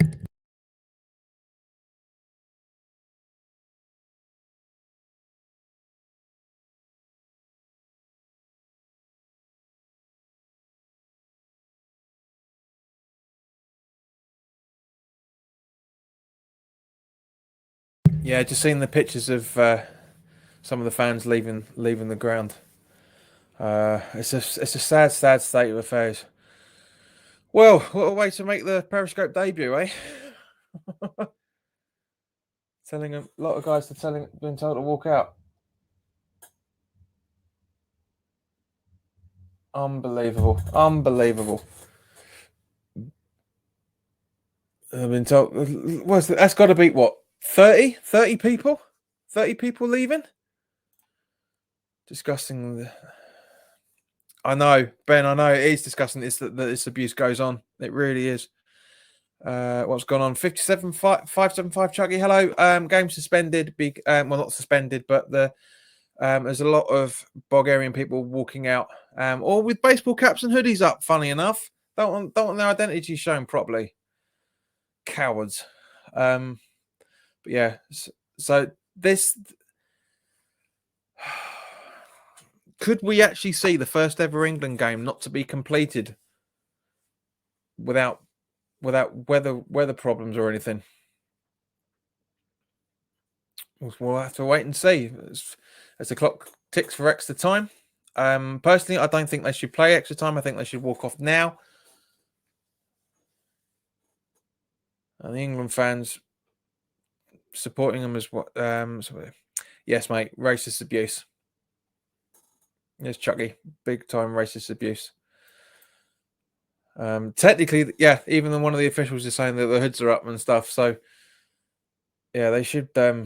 Yeah, just seeing the pictures of some of the fans leaving the ground. It's a sad state of affairs. Well, what a way to make the Periscope debut, eh? Telling a lot of guys being told to walk out. Unbelievable. I've been told. That's got to be what 30 people. 30 people leaving. Disgusting. I know, Ben. I know it is disgusting. That this abuse goes on. It really is. What's gone on? 575 Chucky. Hello. Game suspended. Well, not suspended, but there's a lot of Bulgarian people walking out, or with baseball caps and hoodies up. Funny enough, don't want their identity shown properly. Cowards. But yeah. So this. Could we actually see the first ever England game not to be completed without weather problems or anything? We'll have to wait and see as the clock ticks for extra time. Personally, I don't think they should play extra time. I think they should walk off now. And the England fans supporting them as what? Yes, mate, racist abuse. Yes, Chucky, big time racist abuse. Technically, yeah, even though one of the officials is saying that the hoods are up and stuff, so yeah, they should. I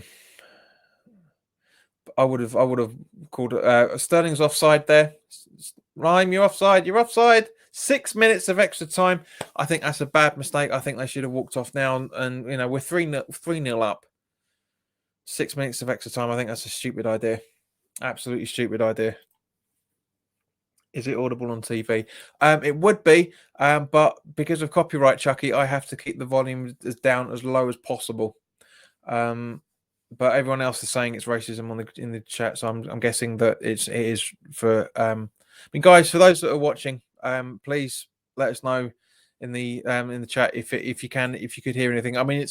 would have called Sterling's offside there. Rhyme, you're offside. You're offside. 6 minutes of extra time. I think that's a bad mistake. I think they should have walked off now. And you know, we're 3-0 up. 6 minutes of extra time. I think that's a stupid idea. Absolutely stupid idea. Is it audible on TV? It would be, but because of copyright, Chucky, I have to keep the volume down as low as possible. But everyone else is saying it's racism in the chat, so I'm guessing that it is for. I mean, guys, for those that are watching, please let us know in the chat if you could hear anything. I mean,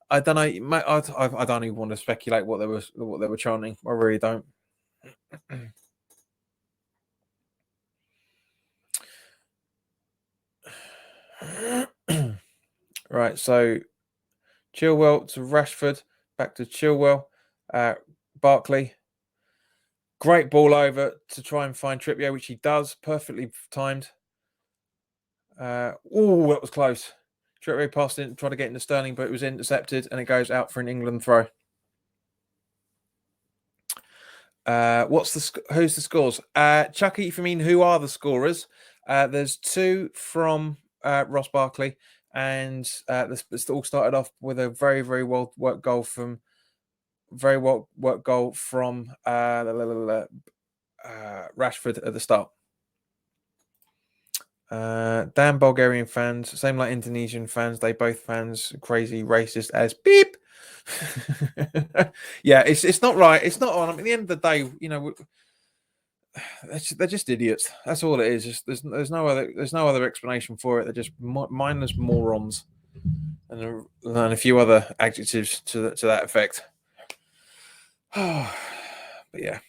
I don't know. I don't even want to speculate what they were chanting. I really don't. Right, so Chilwell to Rashford, back to Chilwell, Barkley. Great ball over to try and find Trippier, which he does, perfectly timed. That was close. Trippier passed in, tried to get into Sterling, but it was intercepted, and it goes out for an England throw. Who's the scores? Chucky, if you mean who are the scorers, there's 2 from Ross Barkley, and this all started off with a very well worked goal from Rashford at the start. Damn Bulgarian fans, same like Indonesian fans, they both fans crazy racist as beep. Yeah, it's not right. It's not on. I mean, at the end of the day, you know, they're just idiots. That's all it is. There's no other explanation for it. They're just mindless morons, and a few other adjectives to that effect. But yeah.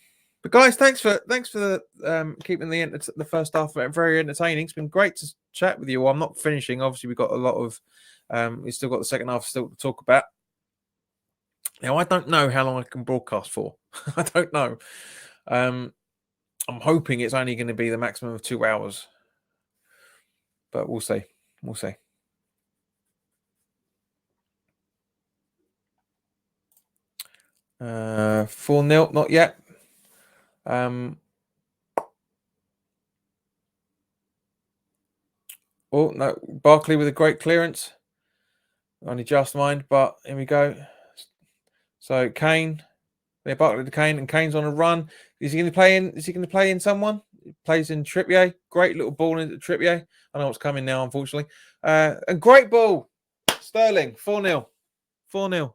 But guys, thanks for keeping the first half very entertaining. It's been great to chat with you. Well, I'm not finishing. Obviously, we've got a lot of we've still got the second half still to talk about. Now, I don't know how long I can broadcast for. I don't know. I'm hoping it's only going to be the maximum of 2 hours, but we'll see. We'll see. Uh, 4-0, not yet. Oh no, Barkley with a great clearance. Only just mind, but here we go. So Kane, Barkley to Kane, and Kane's on a run. Is he going to play in? Is he going to play in someone? He plays in Trippier. Great little ball into Trippier. I know what's coming now, unfortunately. A great ball, Sterling. 4-0. 4-0.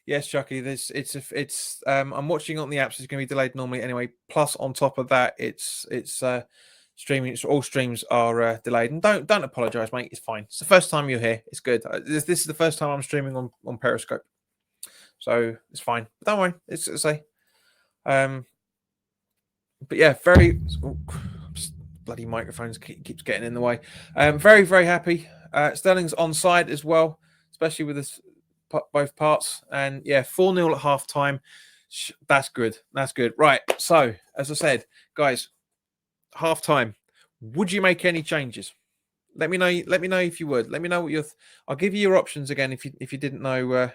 Yes, Chucky. I'm watching on the apps. It's going to be delayed normally anyway. Plus, on top of that, it's streaming. All streams are delayed. And don't apologise, mate. It's fine. It's the first time you're here. It's good. This is the first time I'm streaming on Periscope, so it's fine. But don't worry. It's say. But yeah, bloody microphones keeps getting in the way. Very happy. Sterling's onside as well, especially with this. Both parts, and yeah, 4-0 at half time. That's good. That's good. Right. So, as I said, guys, half time. Would you make any changes? Let me know. Let me know if you would. Let me know what I'll give you your options again if you didn't know.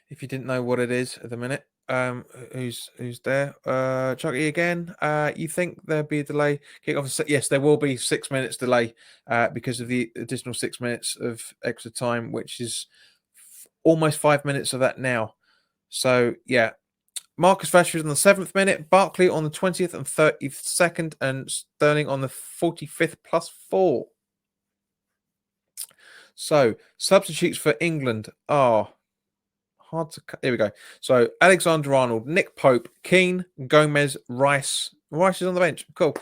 If you didn't know what it is at the minute. Who's there? Chucky again. You think there'll be a delay? Kick off. Yes, there will be 6 minutes delay because of the additional 6 minutes of extra time, which is almost 5 minutes of that now. So yeah, Marcus Rashford on the 7th minute, Barkley on the 20th and 32nd, and Sterling on the 45th +4. So substitutes for England are. Hard to cut. Here we go. So Alexander-Arnold, Nick Pope, Keane, Gomez, Rice. Rice is on the bench. Cool.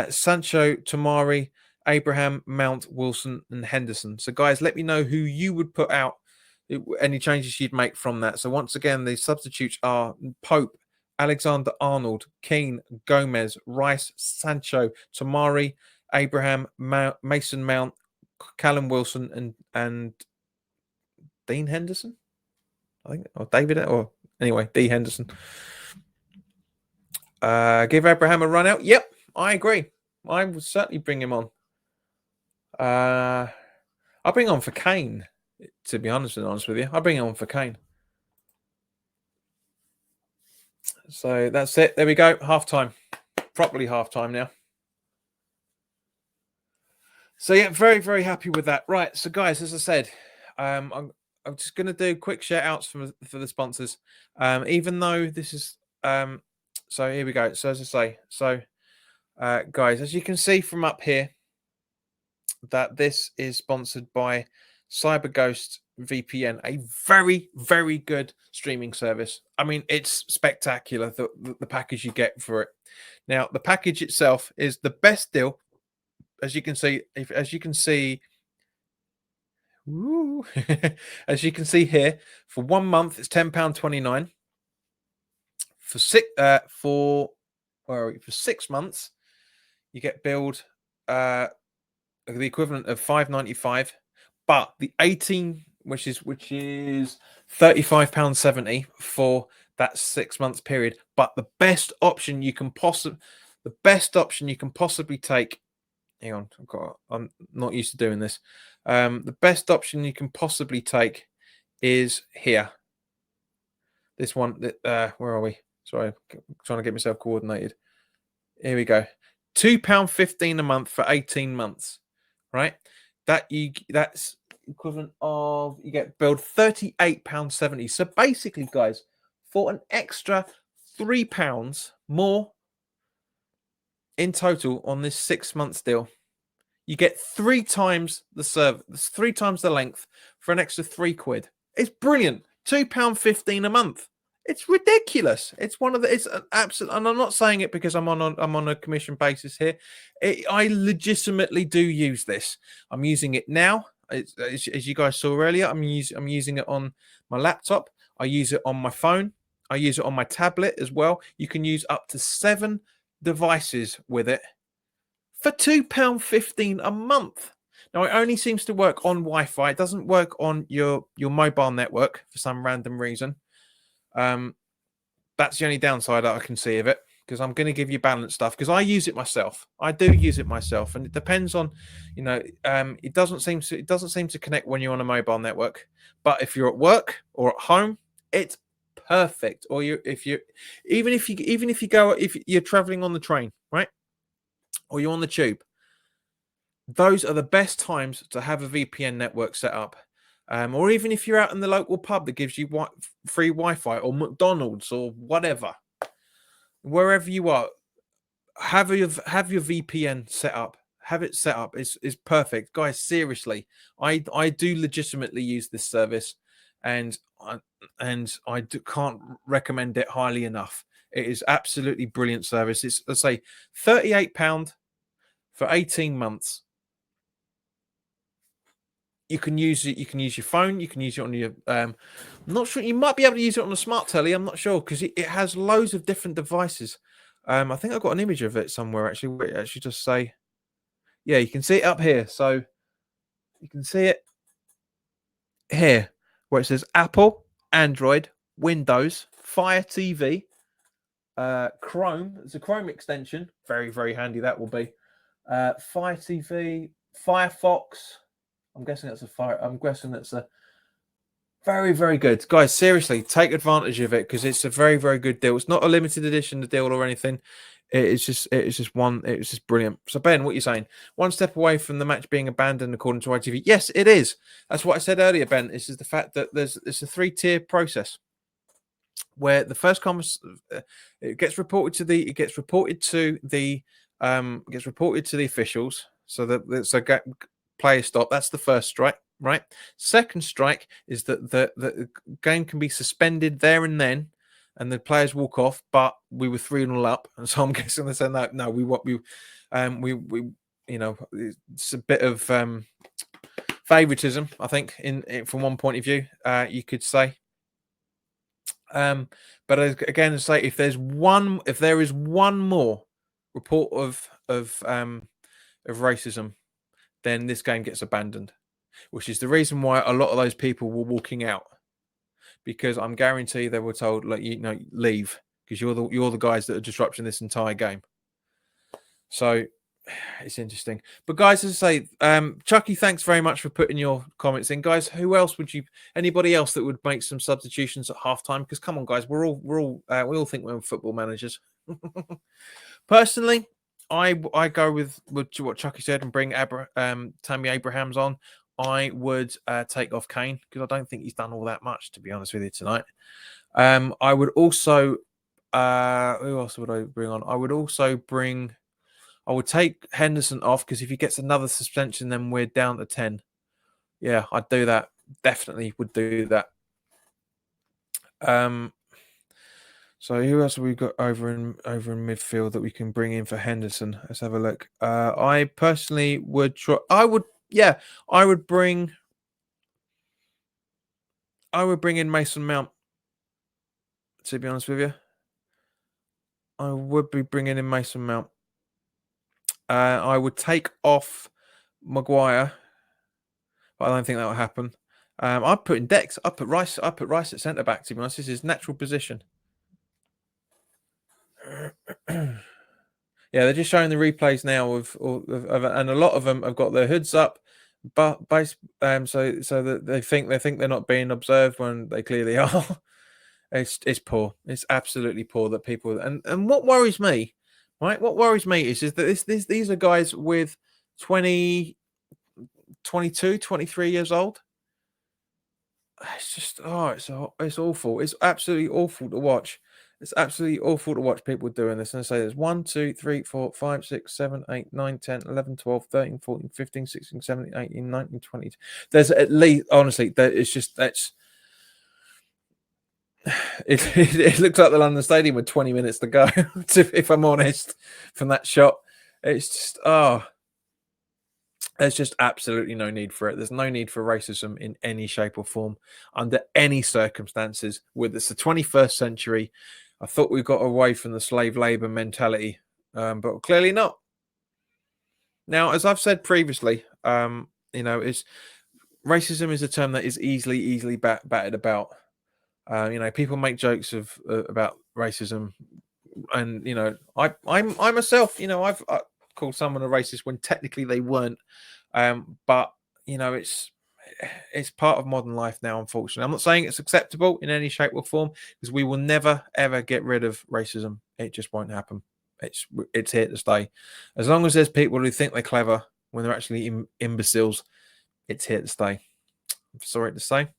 Sancho, Tomari, Abraham, Mount, Wilson, and Henderson. So guys, let me know who you would put out. Any changes you'd make from that. So once again, the substitutes are Pope, Alexander-Arnold, Keane, Gomez, Rice, Sancho, Tomari, Abraham, Mason Mount, Callum Wilson, and Dean Henderson. I think, or David, or anyway, D. Henderson. Give Abraham a run out. Yep, I agree. I would certainly bring him on. I'll bring on for Kane, to be honest with you. I'll bring him on for Kane. So that's it. There we go. Half time. Properly half time now. So yeah, very happy with that. Right. So guys, as I said, I'm just going to do quick shout outs for the sponsors. Even though this is, so here we go. So as I say, guys, as you can see from up here, that this is sponsored by CyberGhost VPN, a very good streaming service. I mean, it's spectacular, the package you get for it. Now, the package itself is the best deal. As you can see, Woo. As you can see here, for 1 month it's £10.29. For 6 months, you get billed the equivalent of £5.95, but the 18, which is £35.70 for that 6 months period. But the best option you can possibly take. Hang on, I'm not used to doing this. The best option you can possibly take is here. This one, where are we? Sorry, I'm trying to get myself coordinated. Here we go. £2.15 a month for 18 months, right? That's equivalent of, you get billed £38.70. So basically, guys, for an extra £3 more in total on this 6 months deal, you get 3 times the service, 3 times the length for an extra £3. It's brilliant. £2.15 a month. It's ridiculous. It's one of the. It's an absolute. And I'm not saying it because I'm on a commission basis here. I legitimately do use this. I'm using it now. As you guys saw earlier, I'm using it on my laptop. I use it on my phone. I use it on my tablet as well. You can use up to 7 devices with it for £2.15 a month. Now, it only seems to work on Wi-Fi. It doesn't work on your mobile network for some random reason. That's the only downside that I can see of it, because I'm going to give you balanced stuff, because I use it myself. I do use it myself, and it depends on, it doesn't seem to connect when you're on a mobile network. But if you're at work or at home, it's perfect. Or if you're traveling on the train, right, or you're on the tube, those are the best times to have a VPN network set up. Or even if you're out in the local pub that gives you free Wi-Fi, or McDonald's or whatever, wherever you are, have your VPN set up. Have it set up. It's perfect, guys. Seriously, I do legitimately use this service, and I can't recommend it highly enough. It is absolutely brilliant service. It's, let's say, £38 for 18 months. You can use it. You can use your phone. You can use it on your. I'm not sure. You might be able to use it on a smart telly. I'm not sure, because it has loads of different devices. I think I've got an image of it somewhere actually. Where it actually just say, yeah, you can see it up here. So you can see it here where it says Apple, Android, Windows, Fire TV, Chrome. It's a Chrome extension. Very, very handy that will be. Fire TV, Firefox. I'm guessing that's a very, very good. Guys, seriously, take advantage of it, because it's a very, very good deal. It's not a limited edition deal or anything. It's just brilliant. So, Ben, what are you saying? One step away from the match being abandoned, according to ITV. Yes, it is. That's what I said earlier, Ben. This is the fact that it's a 3-tier process, where the first it gets reported to the officials, so that player stop. That's the first strike, right? Second strike is that the game can be suspended there and then, and the players walk off. But we were 3-0 up, and so I'm guessing they said no. It's a bit of favoritism, I think, in from one point of view, you could say. But again, say if there is one more report of racism, then this game gets abandoned, which is the reason why a lot of those people were walking out, because I'm guarantee they were told, like, leave, because you're the guys that are disrupting this entire game. So it's interesting. But guys, as I say, Chucky, thanks very much for putting your comments in. Guys, anybody else that would make some substitutions at halftime? Because come on, guys, we all think we're football managers. Personally, I go with what Chucky said and bring Tammy Abrahams on. I would take off Kane, because I don't think he's done all that much, to be honest with you, tonight. I would also who else would I bring on? I would take Henderson off, because if he gets another suspension, then we're down to 10. Yeah, I'd do that. Definitely would do that. So who else have we got over in midfield that we can bring in for Henderson? Let's have a look. I personally would try. I would bring in Mason Mount. To be honest with you, I would be bringing in Mason Mount. I would take off Maguire, but I don't think that will happen. I'd put in Dex. I'd put Rice at centre back. To be honest, this is his natural position. Yeah, they're just showing the replays now of and a lot of them have got their hoods up, but so that they think they're not being observed when they clearly are. It's poor. It's absolutely poor that people and what worries me, right? What worries me is that these are guys with 20, 22, 23 years old. It's just it's awful. It's absolutely awful to watch. It's absolutely awful to watch people doing this. And I say there's 1, 2, 3, 4, 5, 6, 7, 8, 9, 10, 11, 12, 13, 14, 15, 16, 17, 18, 19, 20. There's at least honestly, it's just it looks like the London Stadium with 20 minutes to go, if I'm honest, from that shot. It's just there's just absolutely no need for it. There's no need for racism in any shape or form under any circumstances. With it's the 21st century, I thought we got away from the slave labor mentality, but clearly not. Now, as I've said previously, is racism is a term that is easily batted about. People make jokes of about racism, and I myself, I've called someone a racist when technically they weren't. But it's part of modern life now, unfortunately. I'm not saying it's acceptable in any shape or form, because we will never ever get rid of racism. It just won't happen. It's here to stay. As long as there's people who think they're clever when they're actually imbeciles, it's here to stay. I'm sorry to say.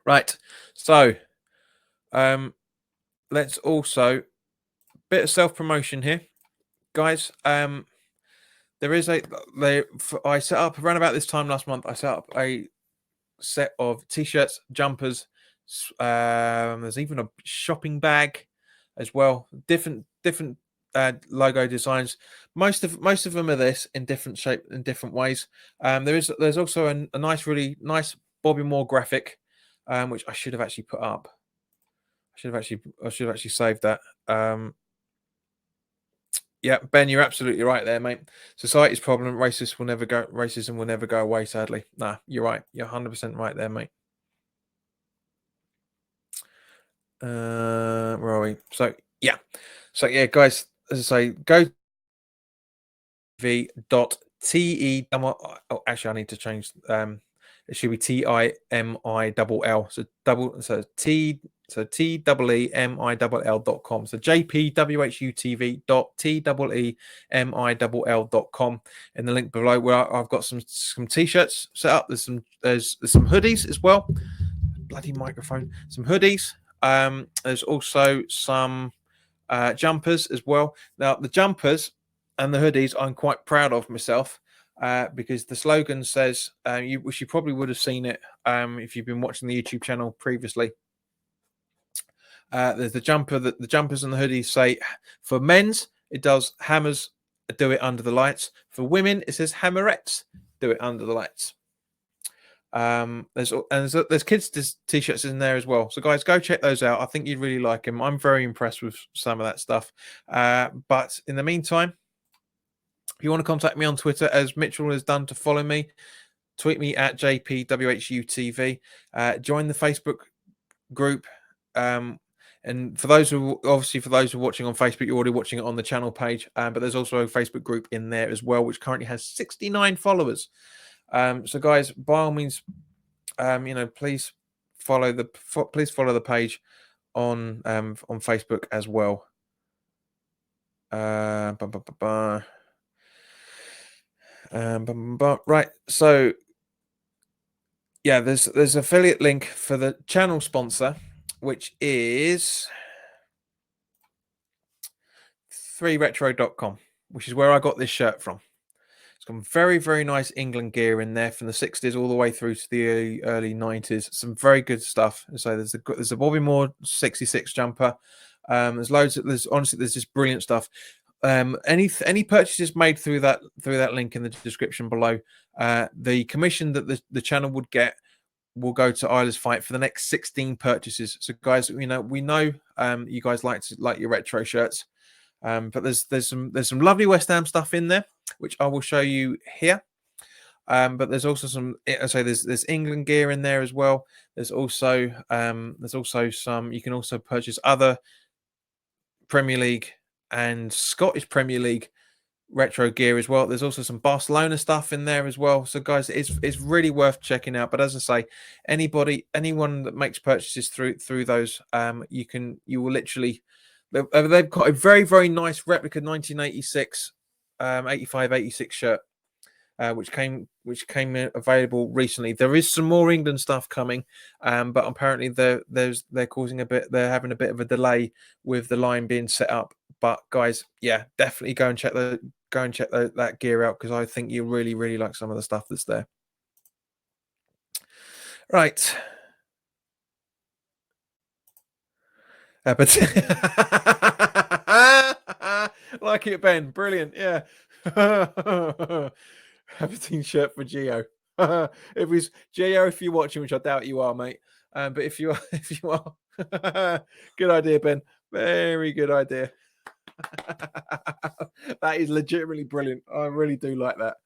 Right. So, let's also bit of self-promotion here, guys. There is I set up around about this time last month. I set up a set of t-shirts, jumpers. There's even a shopping bag as well. Different logo designs. Most of them are this in different shape, in different ways. There's also a nice, really nice Bobby Moore graphic, which I should have actually put up. I should have actually saved that. Yeah, Ben, you're absolutely right there, mate. Society's problem, racism will never go away, sadly. Nah, you're right. You're 100% right there, mate. Where are we? So yeah, guys, as I say, go v.te. Oh, actually, I need to change. It should be TIMILL. So TEEMILL.com. So JPWHUTV.TEEMILL.com in the link below, where I've got some t-shirts set up. There's some hoodies as well. Bloody microphone. Some hoodies. There's also some jumpers as well. Now the jumpers and the hoodies I'm quite proud of myself, because the slogan says, which you probably would have seen it if you've been watching the YouTube channel previously. There's the jumpers and the hoodies say, for men's it does hammers do it under the lights. For women it says hammerettes do it under the lights. There's kids t-shirts in there as well. So guys, go check those out. I think you'd really like them. I'm very impressed with some of that stuff. But in the meantime, if you want to contact me on Twitter, as Mitchell has done to follow me, tweet me at JPWHUTV. Join the Facebook group. And for those who are watching on Facebook, you're already watching it on the channel page. But there's also a Facebook group in there as well, which currently has 69 followers. So guys, by all means, please follow the page on Facebook as well. Right, so yeah, there's affiliate link for the channel sponsor, which is 3retro.com, which is where I got this shirt from. It's got very, very nice England gear in there from the 60s all the way through to the early 90s. Some very good stuff. So there's a Bobby Moore 66 jumper. There's just brilliant stuff. Any purchases made through that link in the description below, the commission that the channel would get will go to Isla's Fight for the next 16 purchases. So guys, we know you guys like your retro shirts, but there's some lovely West Ham stuff in there, which I will show you here. But there's also there's England gear in there as well. There's also some, you can also purchase other Premier League and Scottish Premier League retro gear as well. There's also some Barcelona stuff in there as well. So guys, it's really worth checking out. But as I say, anyone that makes purchases through those, you will literally, they've got a very, very nice replica 1986 85 86 shirt, which came available recently. There is some more England stuff coming, but apparently they're having a bit of a delay with the line being set up. But guys, yeah, definitely go and check that gear out, because I think you really, really like some of the stuff that's there. Right. But like it, Ben. Brilliant. Yeah. Aberdeen shirt for Geo. If it's Geo, if you're watching, which I doubt you are, mate. But if you are, good idea, Ben. Very good idea. That is legitimately brilliant. I really do like that.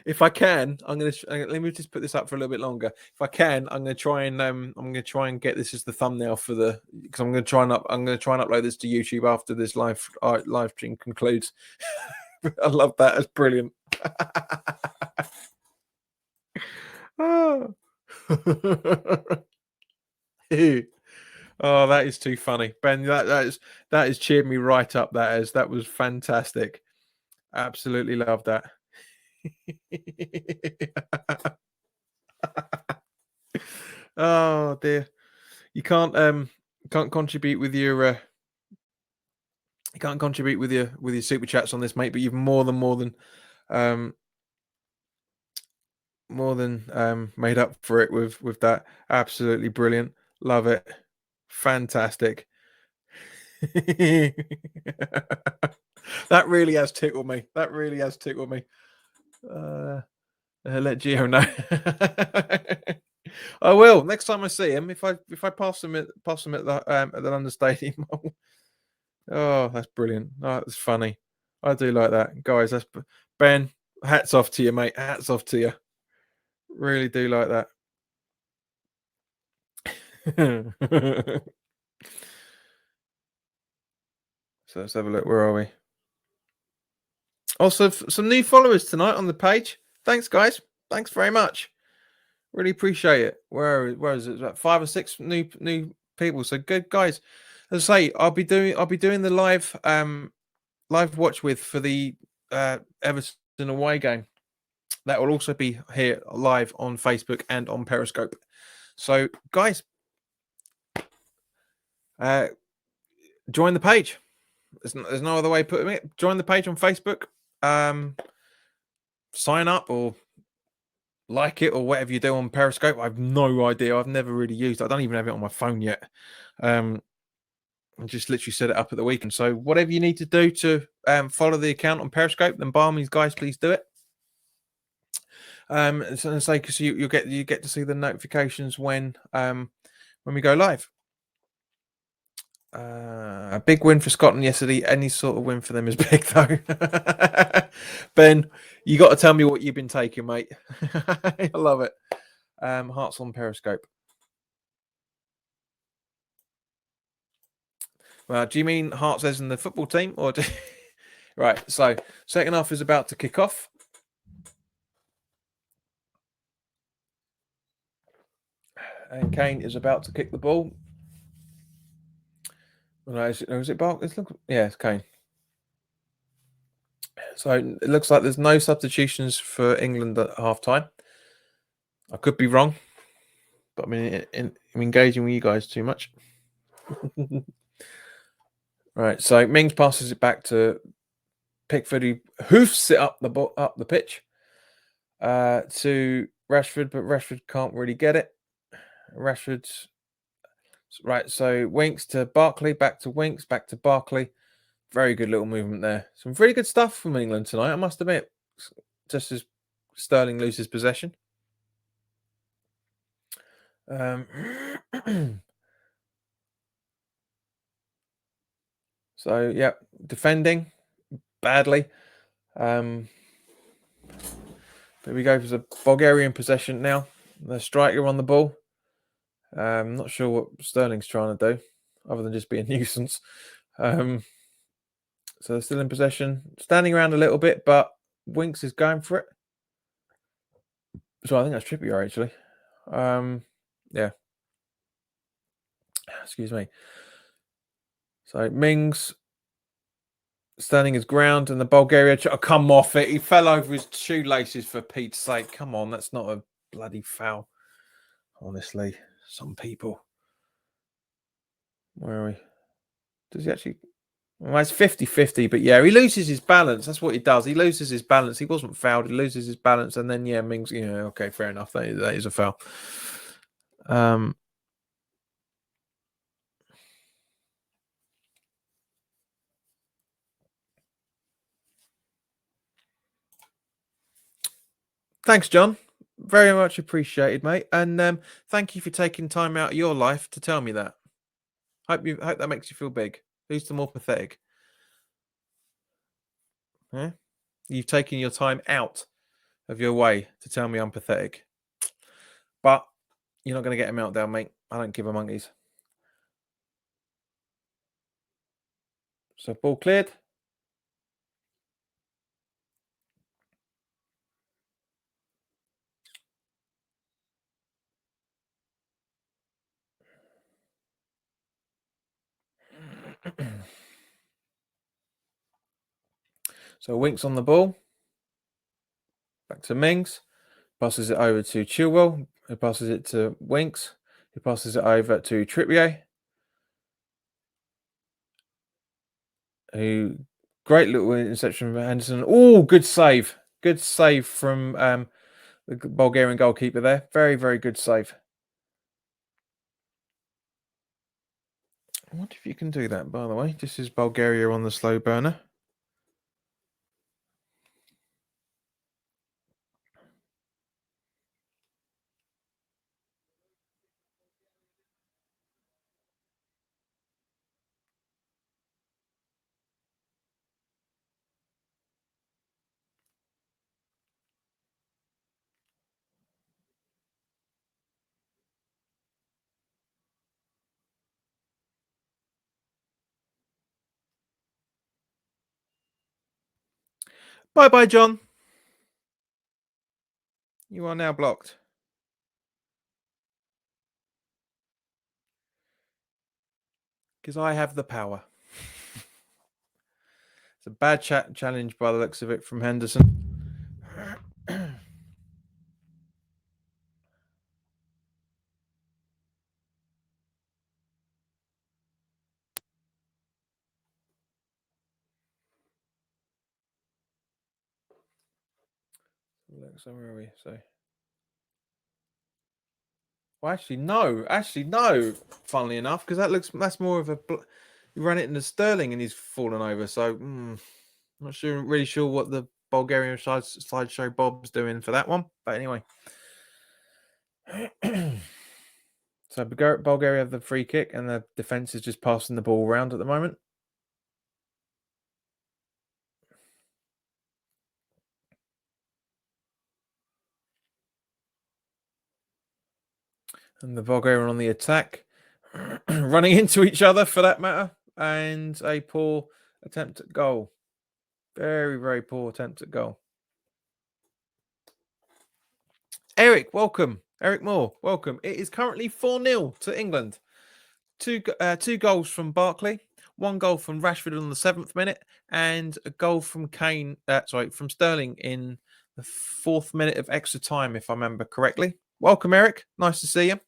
If I can, let me just put this up for a little bit longer. If I can, I'm gonna try and get this as the thumbnail for because I'm gonna try and upload this to YouTube after this live stream concludes. I love that. It's brilliant. Oh. Oh, that is too funny, Ben. That has cheered me right up. That was fantastic. Absolutely love that. Oh dear, you can't contribute with your super chats on this, mate. But you've more than made up for it with that. Absolutely brilliant. Love it. Fantastic. That really has tickled me. Let Gio know. I will next time I see him. If I pass him at the London Stadium. Oh, that's brilliant. Oh, that's funny. I do like that, guys. That's Ben. Hats off to you, mate. Hats off to you. Really do like that. So let's have a look. Where are we? Also, some new followers tonight on the page. Thanks, guys. Thanks very much. Really appreciate it. Where is it? About 5 or 6 new people. So good, guys. As I say, I'll be doing the live watch with for the Everton away game. That will also be here live on Facebook and on Periscope. So, guys, join the page. There's no other way of putting it. Join the page on Facebook. Sign up or like it or whatever you do on Periscope. I have no idea. I've never really used it. I don't even have it on my phone yet. I just literally set it up at the weekend. So whatever you need to do to follow the account on Periscope, then by all means, guys, please do it. So say because you get to see the notifications when we go live. A big win for Scotland yesterday. Any sort of win for them is big, though. Ben, you got to tell me what you've been taking, mate. I love it. Hearts on Periscope. Well, do you mean Hearts as in the football team, or right? So second half is about to kick off. And Kane is about to kick the ball. No, is it Bark? It's Kane. So it looks like there's no substitutions for England at half-time. I could be wrong, but I'm engaging with you guys too much. Right, so Mings passes it back to Pickford, who hoofs it up the pitch to Rashford, but Rashford can't really get it. Rashford's right, so Winks to Barkley, back to Winks, back to Barkley. Very good little movement there. Some really good stuff from England tonight, I must admit. Just as Sterling loses possession. So, yeah, defending badly. There we go for the Bulgarian possession now. The striker on the ball. Not sure what Sterling's trying to do, other than just be a nuisance. So they're still in possession, standing around a little bit, but Winks is going for it. So I think that's Trippier actually. Yeah. Excuse me. So Mings standing his ground, and the Bulgaria come off it. He fell over his shoelaces for Pete's sake. Come on, that's not a bloody foul. Honestly, some people. Where are we? Does he actually? Well, it's 50-50, but yeah, he loses his balance. That's what he does. He loses his balance. He wasn't fouled. He loses his balance, and then yeah, Mings. Yeah, okay, fair enough. That is a foul. Thanks, John. Very much appreciated, mate. And thank you for taking time out of your life to tell me that. Hope that makes you feel big. Who's the more pathetic? Yeah? You've taken your time out of your way to tell me I'm pathetic. But you're not going to get a meltdown, mate. I don't give a monkeys. So ball cleared. So Winks on the ball. Back to Mings. Passes it over to Chilwell. Who passes it to Winks. Who passes it over to Trippier. Who great little interception from Henderson. Oh, good save. Good save from the Bulgarian goalkeeper there. Very, very good save. I wonder if you can do that, by the way. This is Bulgaria on the slow burner. Bye-bye, John. You are now blocked. Because I have the power. It's a bad challenge by the looks of it from Henderson. So where are we? So, well, actually, no. Funnily enough, because that's more of a. You ran it into Sterling and he's fallen over. So, not really sure what the Bulgarian slideshow Bob's doing for that one. But anyway, so Bulgaria have the free kick, and the defense is just passing the ball around at the moment. And the Bulgarian on the attack, running into each other for that matter, and a poor attempt at goal. Very, very poor attempt at goal. Eric, welcome. Eric Moore, welcome. It is currently 4-0 to England. Two goals from Barkley, one goal from Rashford on the 7th minute, and a goal from from Sterling in the 4th minute of extra time, if I remember correctly. Welcome, Eric. Nice to see you.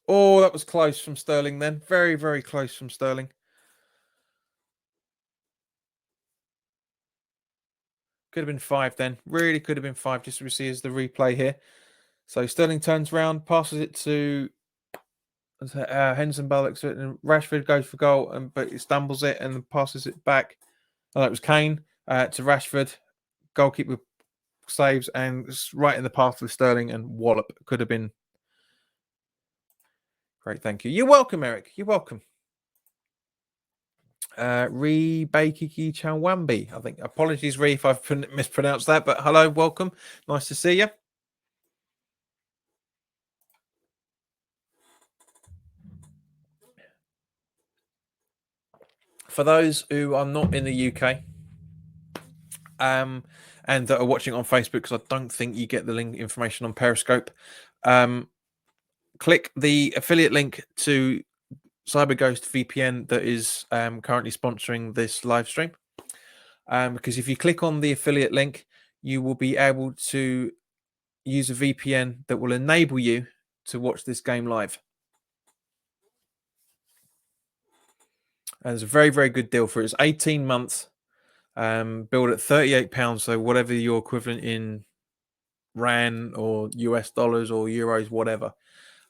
Oh, that was close from Sterling then. Very, very close from Sterling. Could have been 5 then. Really could have been 5, just as we see as the replay here. So Sterling turns around, passes it to Henderson bollocks it, and Rashford goes for goal, but he stumbles it and passes it back. Oh, it was Kane to Rashford. Goalkeeper saves and it's right in the path of Sterling, and wallop. Could have been great. Thank you. You're welcome, Eric. You're welcome. Bakiki Chawambi. I think. Apologies, Ree, if I've mispronounced that, but hello, welcome. Nice to see you. For those who are not in the UK, and that are watching on Facebook, because I don't think you get the link information on Periscope, click the affiliate link to CyberGhost VPN that is currently sponsoring this live stream. Because if you click on the affiliate link, you will be able to use a VPN that will enable you to watch this game live. And it's a very, very good deal for it. It's 18 months, billed at £38. So whatever your equivalent in Rand or US dollars or euros, whatever,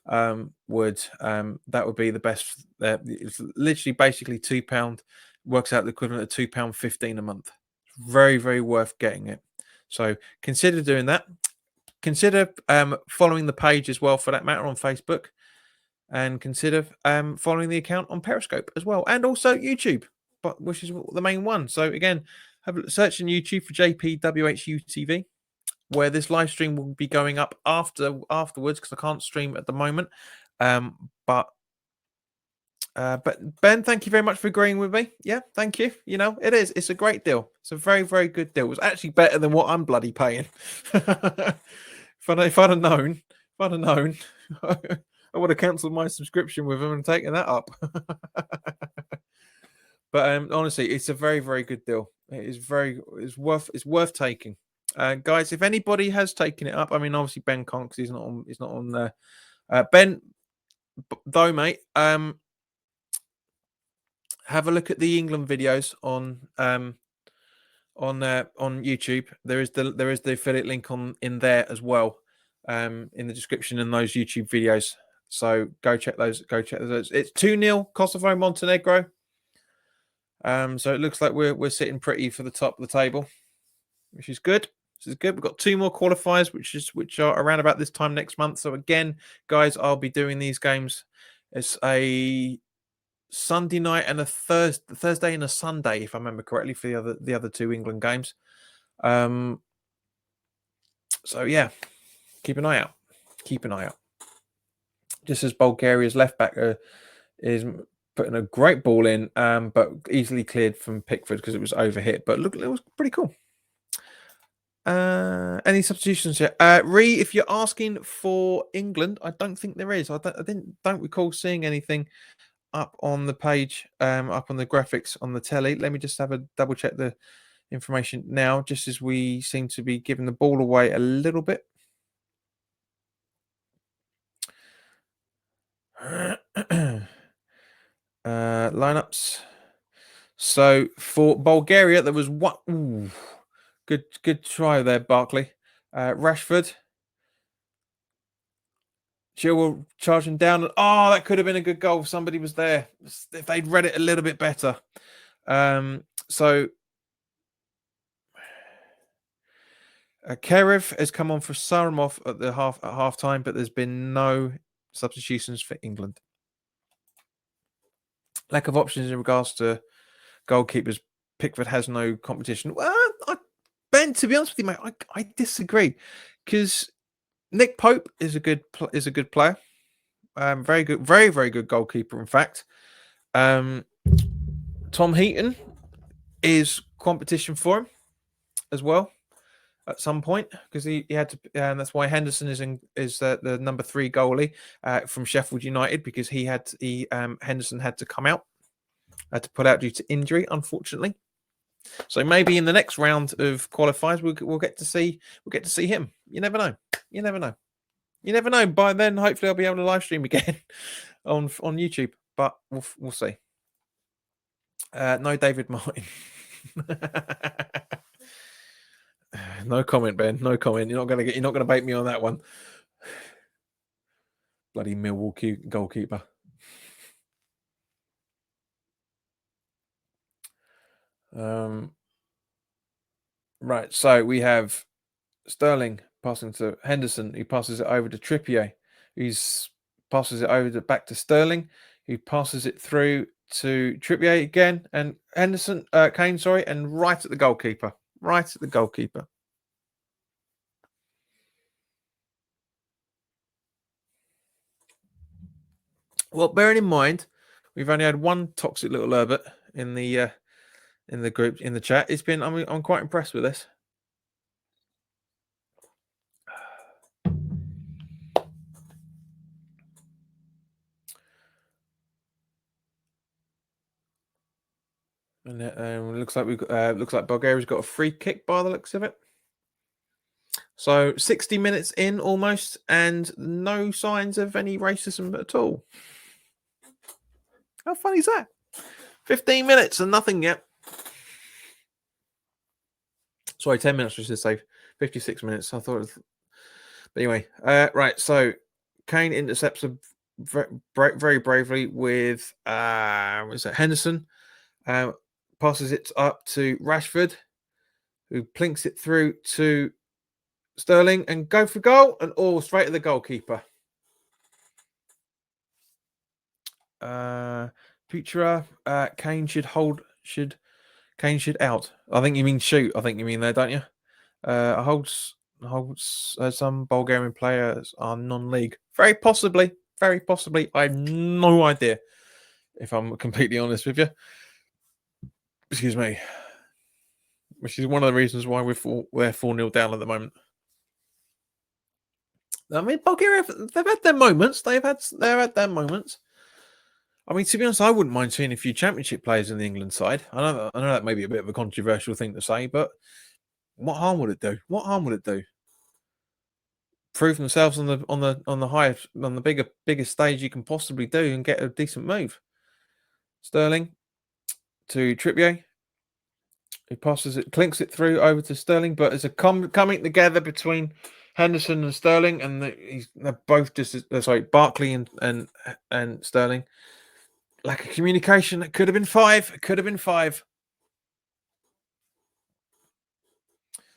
that would be the best. It's literally basically £2, works out the equivalent of £2.15 a month. Very, very worth getting it. So consider doing that. Consider following the page as well, for that matter, on Facebook, and consider following the account on Periscope as well, and also YouTube, but which is the main one. So again, have a search on YouTube for JPWHUTV, where this live stream will be going up afterwards, because I can't stream at the moment. But Ben, thank you very much for agreeing with me. Yeah, thank you. You know, it's a great deal. It's a very, very good deal. It was actually better than what I'm bloody paying. If I'd have known, I would have cancelled my subscription with them and taken that up. But honestly, it's a very, very good deal. It's worth taking. Guys, if anybody has taken it up, I mean, obviously Ben can't, because he's not on there. Ben, though, mate, have a look at the England videos on YouTube. There is the affiliate link in there as well, in the description in those YouTube videos. So go check those. It's 2-0 Kosovo Montenegro. So it looks like we're sitting pretty for the top of the table, which is good. This is good. We've got 2 more qualifiers, which are around about this time next month. So again, guys, I'll be doing these games. It's a Sunday night and a Thursday and a Sunday, if I remember correctly, for the other 2 England games. So yeah, keep an eye out. Just as Bulgaria's left back is putting a great ball in, but easily cleared from Pickford because it was overhit. But look, it was pretty cool. Any substitutions yet? If you're asking for England, I don't think there is. I don't recall seeing anything up on the page, up on the graphics on the telly. Let me just have a double check the information now, just as we seem to be giving the ball away a little bit. Lineups. So for Bulgaria, there was one. Ooh, good try there, Barkley. Rashford. Chilwell charging down. Oh, that could have been a good goal if somebody was there. If they'd read it a little bit better. So Kerev has come on for Saramov at half time, but there's been no substitutions for England. Lack of options in regards to goalkeepers. Pickford has no competition. Well, Ben, to be honest with you, mate, I disagree, because Nick Pope is a good player. Very good, very, very good goalkeeper, in fact. Tom Heaton is competition for him as well at some point, because he had to, and that's why Henderson is the number 3 goalie from Sheffield United, because Henderson had to come out, had to put out due to injury, unfortunately. So maybe in the next round of qualifiers, we'll get to see him. You never know. By then, hopefully, I'll be able to live stream again on YouTube. But we'll see. No David Martin. No comment, Ben. No comment. You're not gonna bait me on that one. Bloody Milwaukee goalkeeper. Right. So we have Sterling passing to Henderson. He passes it over to Trippier. He passes it over back to Sterling. He passes it through to Trippier again, and Henderson, Kane, and right at the goalkeeper. Well, bearing in mind, we've only had one toxic little Herbert in the group in the chat. It's been I'm quite impressed with this. And it looks like Bulgaria's got a free kick by the looks of it. So 60 minutes in almost, and no signs of any racism at all. How funny is that? 15 minutes and nothing yet. Sorry, 10 minutes, I should say. 56 minutes. I thought it was... But anyway, right. So Kane intercepts very bravely with Henderson. Passes it up to Rashford, who plinks it through to Sterling and go for goal, and all straight to the goalkeeper. Futura, Kane should out. I think you mean shoot. I think you mean there, don't you? Holds some Bulgarian players are non-league. Very possibly. I have no idea, if I'm completely honest with you. Excuse me. Which is one of the reasons why we're 4-0 down at the moment. I mean, Bulgaria, they've had their moments. They've had their moments. I mean, to be honest, I wouldn't mind seeing a few Championship players in the England side. I know that may be a bit of a controversial thing to say, but what harm would it do? Prove themselves on the biggest stage you can possibly do and get a decent move. Sterling to Trippier. He passes it, clinks it through over to Sterling, but there's a coming together between Henderson and Sterling, and they're both just Barkley and Sterling. Lack of communication. It could have been 5.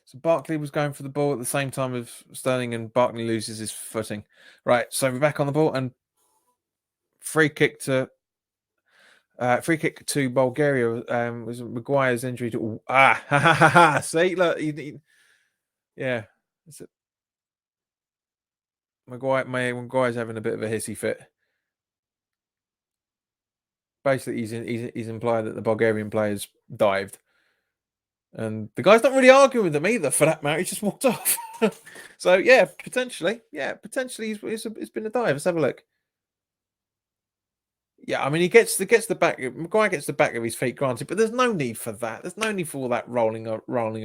So Barkley was going for the ball at the same time as Sterling, and Barkley loses his footing. Right, so we're back on the ball, and free kick to Bulgaria. Was Maguire's injury to see, look, yeah. Maguire's having a bit of a hissy fit. Basically, he's implied that the Bulgarian players dived. And the guy's not really arguing with them either, for that matter. He just walked off. So, yeah, potentially. It's been a dive. Let's have a look. Yeah, I mean, he gets the back. Maguire gets the back of his feet, granted, but there's no need for that. There's no need for all that rolling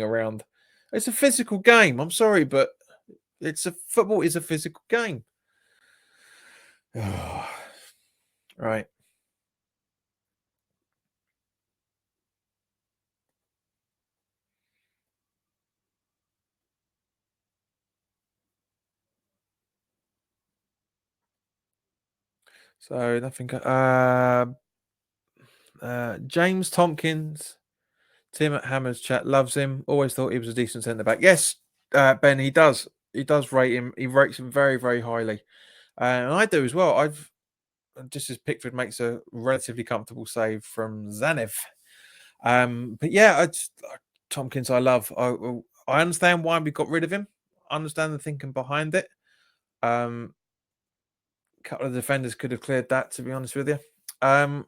around. It's a physical game. I'm sorry, but football is a physical game. Right. So nothing. James Tompkins, Tim at Hammers chat loves him. Always thought he was a decent centre back. Yes, Ben, he does. He does rate him. He rates him very, very highly, and I do as well. I've just as Pickford makes a relatively comfortable save from Zanev. But yeah, Tompkins, I love. I understand why we got rid of him. I understand the thinking behind it. A couple of defenders could have cleared that, to be honest with you. But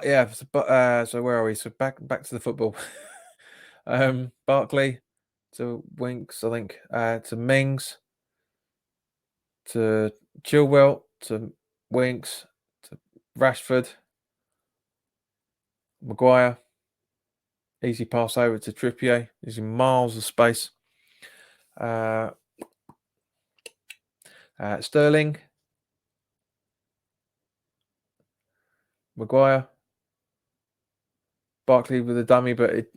yeah, so where are we? So back to the football. Barkley to Winks, I think, to Mings, to Chilwell, to Winks, to Rashford, Maguire. Easy pass over to Trippier, using miles of space. Sterling, Maguire, Barkley with a dummy, but it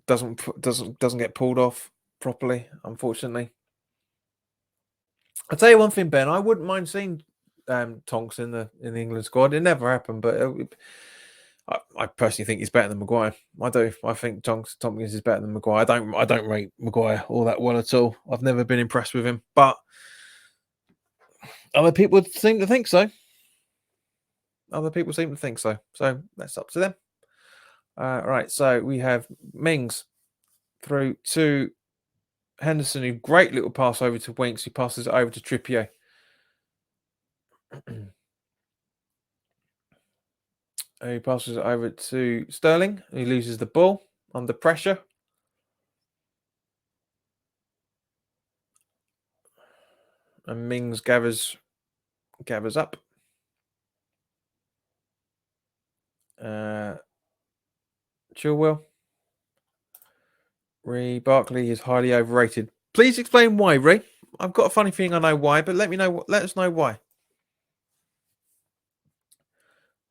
doesn't get pulled off properly, unfortunately. I'll tell you one thing, Ben. I wouldn't mind seeing Tonks in the England squad. It never happened, but I personally think he's better than Maguire. I do. I think Tompkins is better than Maguire. I don't rate Maguire all that well at all. I've never been impressed with him, but other people seem to think so. So that's up to them. Right. So we have Mings through to Henderson, a great little pass over to Winks. He passes it over to Trippier. He passes it over to Sterling. He loses the ball under pressure. And Mings gathers up. Chilwell. Barkley is highly overrated. Please explain why, Ree. I've got a funny feeling I know why, but let us know why.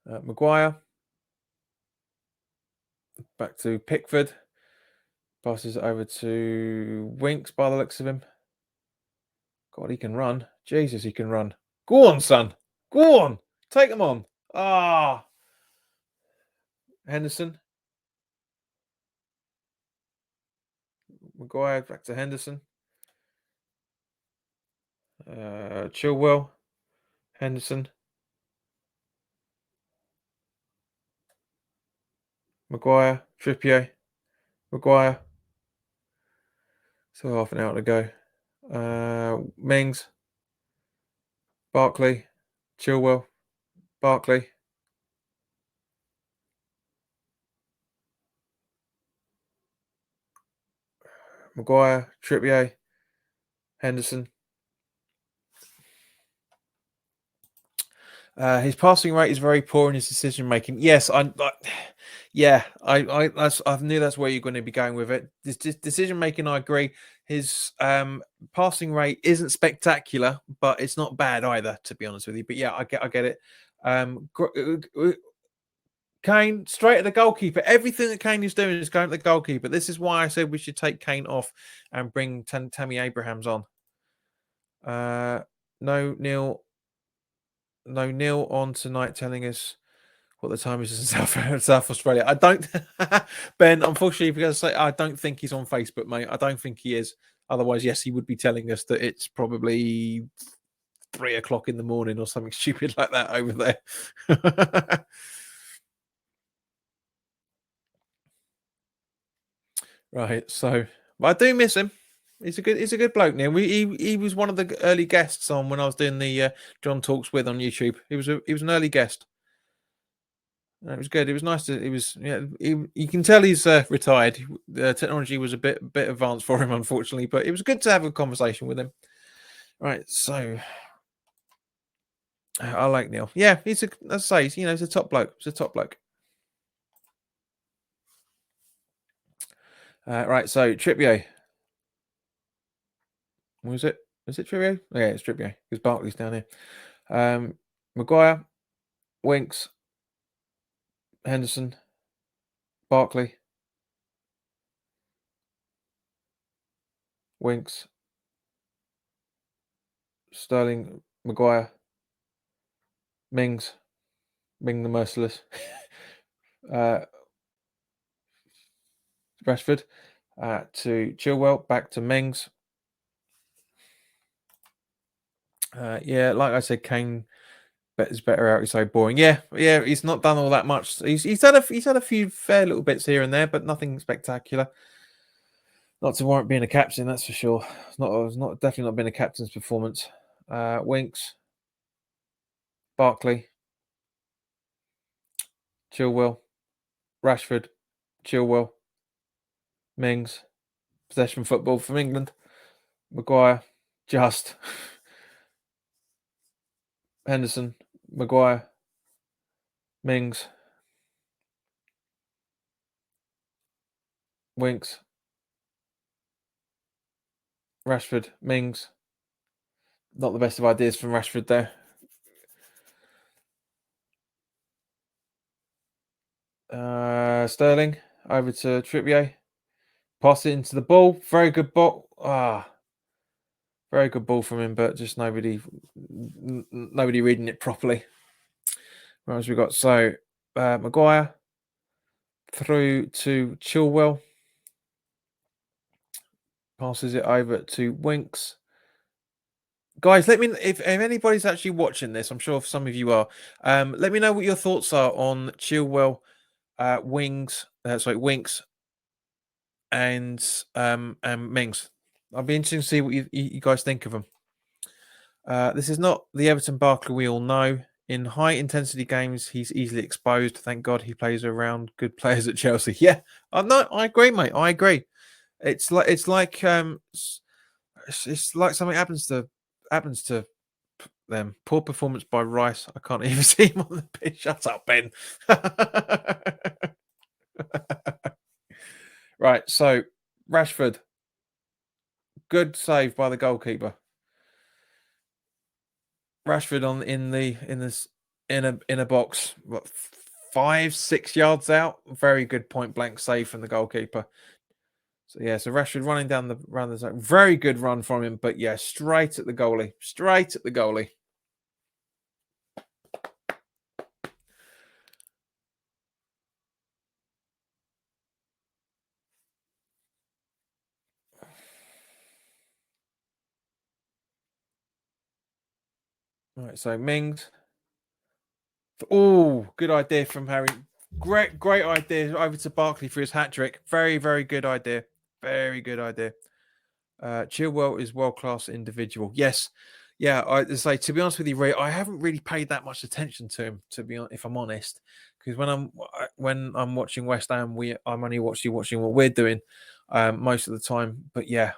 Maguire. Back to Pickford. Passes it over to Winks by the looks of him. God, he can run. Jesus, he can run. Go on, son. Go on. Take them on. Ah. Henderson. Maguire back to Henderson. Chilwell. Henderson. Maguire. Trippier. Maguire. So half an hour to go. Mings. Barkley. Chilwell. Barkley. Maguire. Trippier. Henderson. His passing rate is very poor in his decision making. Yes, I knew that's where you're going to be going with it. This decision making, I agree. His passing rate isn't spectacular, but it's not bad either, to be honest with you. But yeah, I get it. Kane straight at the goalkeeper. Everything that Kane is doing is going to the goalkeeper. This is why I said we should take Kane off and bring Tammy Abrahams on. No Neil on tonight telling us what the time is in South Australia. I don't, Ben, unfortunately, because I don't think he's on Facebook, mate. I don't think he is. Otherwise, yes, he would be telling us that it's probably 3 o'clock in the morning or something stupid like that over there. Right, so but I do miss him. He's a good bloke, Neil. He was one of the early guests on when I was doing the John Talks with on YouTube. He was an early guest. It was good. It was nice to. It was you can tell he's retired. The technology was a bit advanced for him, unfortunately, but it was good to have a conversation with him. Right, so I like Neil. Yeah, he's let's say he's a top bloke. He's a top bloke. Right, so Trippier. Was it? Is it Trippier? Oh, yeah, it's Trippier because Barkley's down here. Maguire, Winks, Henderson, Barkley, Winks, Sterling, Maguire, Ming the Merciless, Rashford, to Chilwell, back to Mings. Yeah, like I said, Kane is better out. He's so boring. Yeah, he's not done all that much. He's had a few fair little bits here and there, but nothing spectacular. Not to warrant being a captain, that's for sure. It's not definitely not been a captain's performance. Winks, Barkley, Chilwell, Rashford, Chilwell, Mings, possession football from England, Maguire, just Henderson, Maguire, Mings, Winks, Rashford, Mings. Not the best of ideas from Rashford there. Sterling over to Trippier. Pass it into the ball. Very good ball. Very good ball from him, but just nobody reading it properly. Right, as we got Maguire through to Chilwell. Passes it over to Winks. Guys, let me if anybody's actually watching this. I'm sure some of you are. Let me know what your thoughts are on Chilwell, Winks, and Mings. I'll be interested to see what you guys think of them. This is not the Everton Barkley we all know. In high-intensity games, he's easily exposed. Thank God he plays around good players at Chelsea. Yeah, no, I agree, mate. I agree. It's like it's like something happens to them. Poor performance by Rice. I can't even see him on the pitch. Shut up, Ben. Right, so Rashford, good save by the goalkeeper. Rashford in a box, what, 5-6 yards out. Very good point blank save from the goalkeeper. So yeah, so Rashford running down the zone. Very good run from him, but yeah, straight at the goalie. Straight at the goalie. All right, so Mings. Oh, good idea from Harry. Great idea over to Barkley for his hat trick. Very, very good idea. Very good idea. Chilwell is world-class individual. Yes. Yeah, I say, to be honest with you, Ray, I haven't really paid that much attention to him, to be honest, if I'm honest. Because when I'm watching West Ham, I'm only watching what we're doing most of the time. But yeah,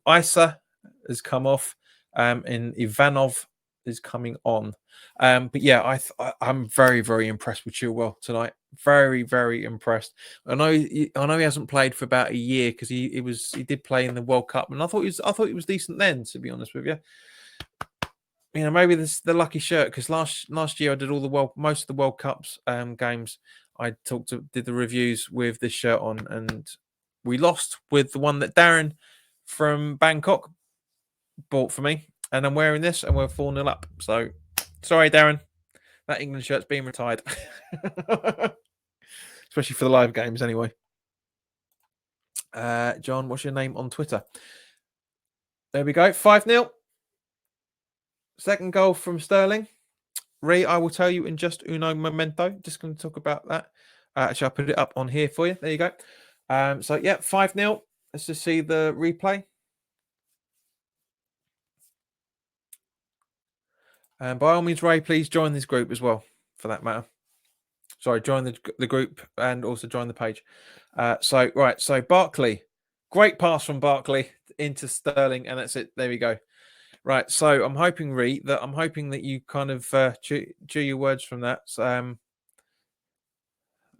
Isa has come off, and Ivanov is coming on. But yeah, I'm very, very impressed with Chilwell tonight. Very, very impressed. I know he hasn't played for about a year because he did play in the World Cup, and I thought he was decent then, to be honest with you. You know, maybe this the lucky shirt, because last year I did most of the World Cups games. I did the reviews with this shirt on, and we lost with the one that Darren from Bangkok bought for me, and I'm wearing this, and we're 4-0 up. So sorry, Darren, that England shirt's being retired, especially for the live games anyway. John, what's your name on Twitter? There we go, 5-0. Second goal from Sterling. Ray, I will tell you in just uno momento. Just going to talk about that. Actually, I'll put it up on here for you. There you go. So, yeah, 5-0. Let's just see the replay. And by all means, Ray, please join this group as well, for that matter. Sorry, join the group and also join the page. So Barkley. Great pass from Barkley into Sterling, and that's it. There we go. Right, so I'm hoping, Ree, that you kind of chew your words from that.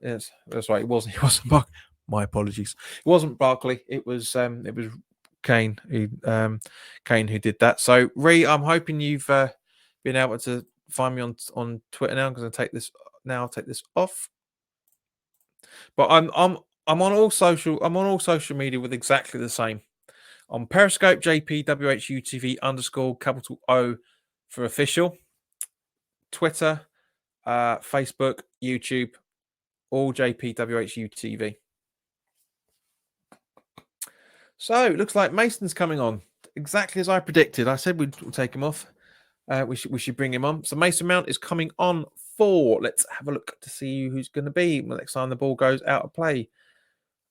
Yes, that's right. It wasn't Barkley. My apologies. It wasn't Barkley. It was Kane who did that. So, Ree, I'm hoping you've been able to find me on Twitter now, because I'll take this off. But I'm on all social media with exactly the same. On Periscope, JPWHUTV _ capital O for official. Twitter, Facebook, YouTube, all JPWHUTV. So it looks like Mason's coming on, exactly as I predicted. I said we'd take him off. We should bring him on. So Mason Mount is coming on for. Let's have a look to see who's going to be next time the ball goes out of play.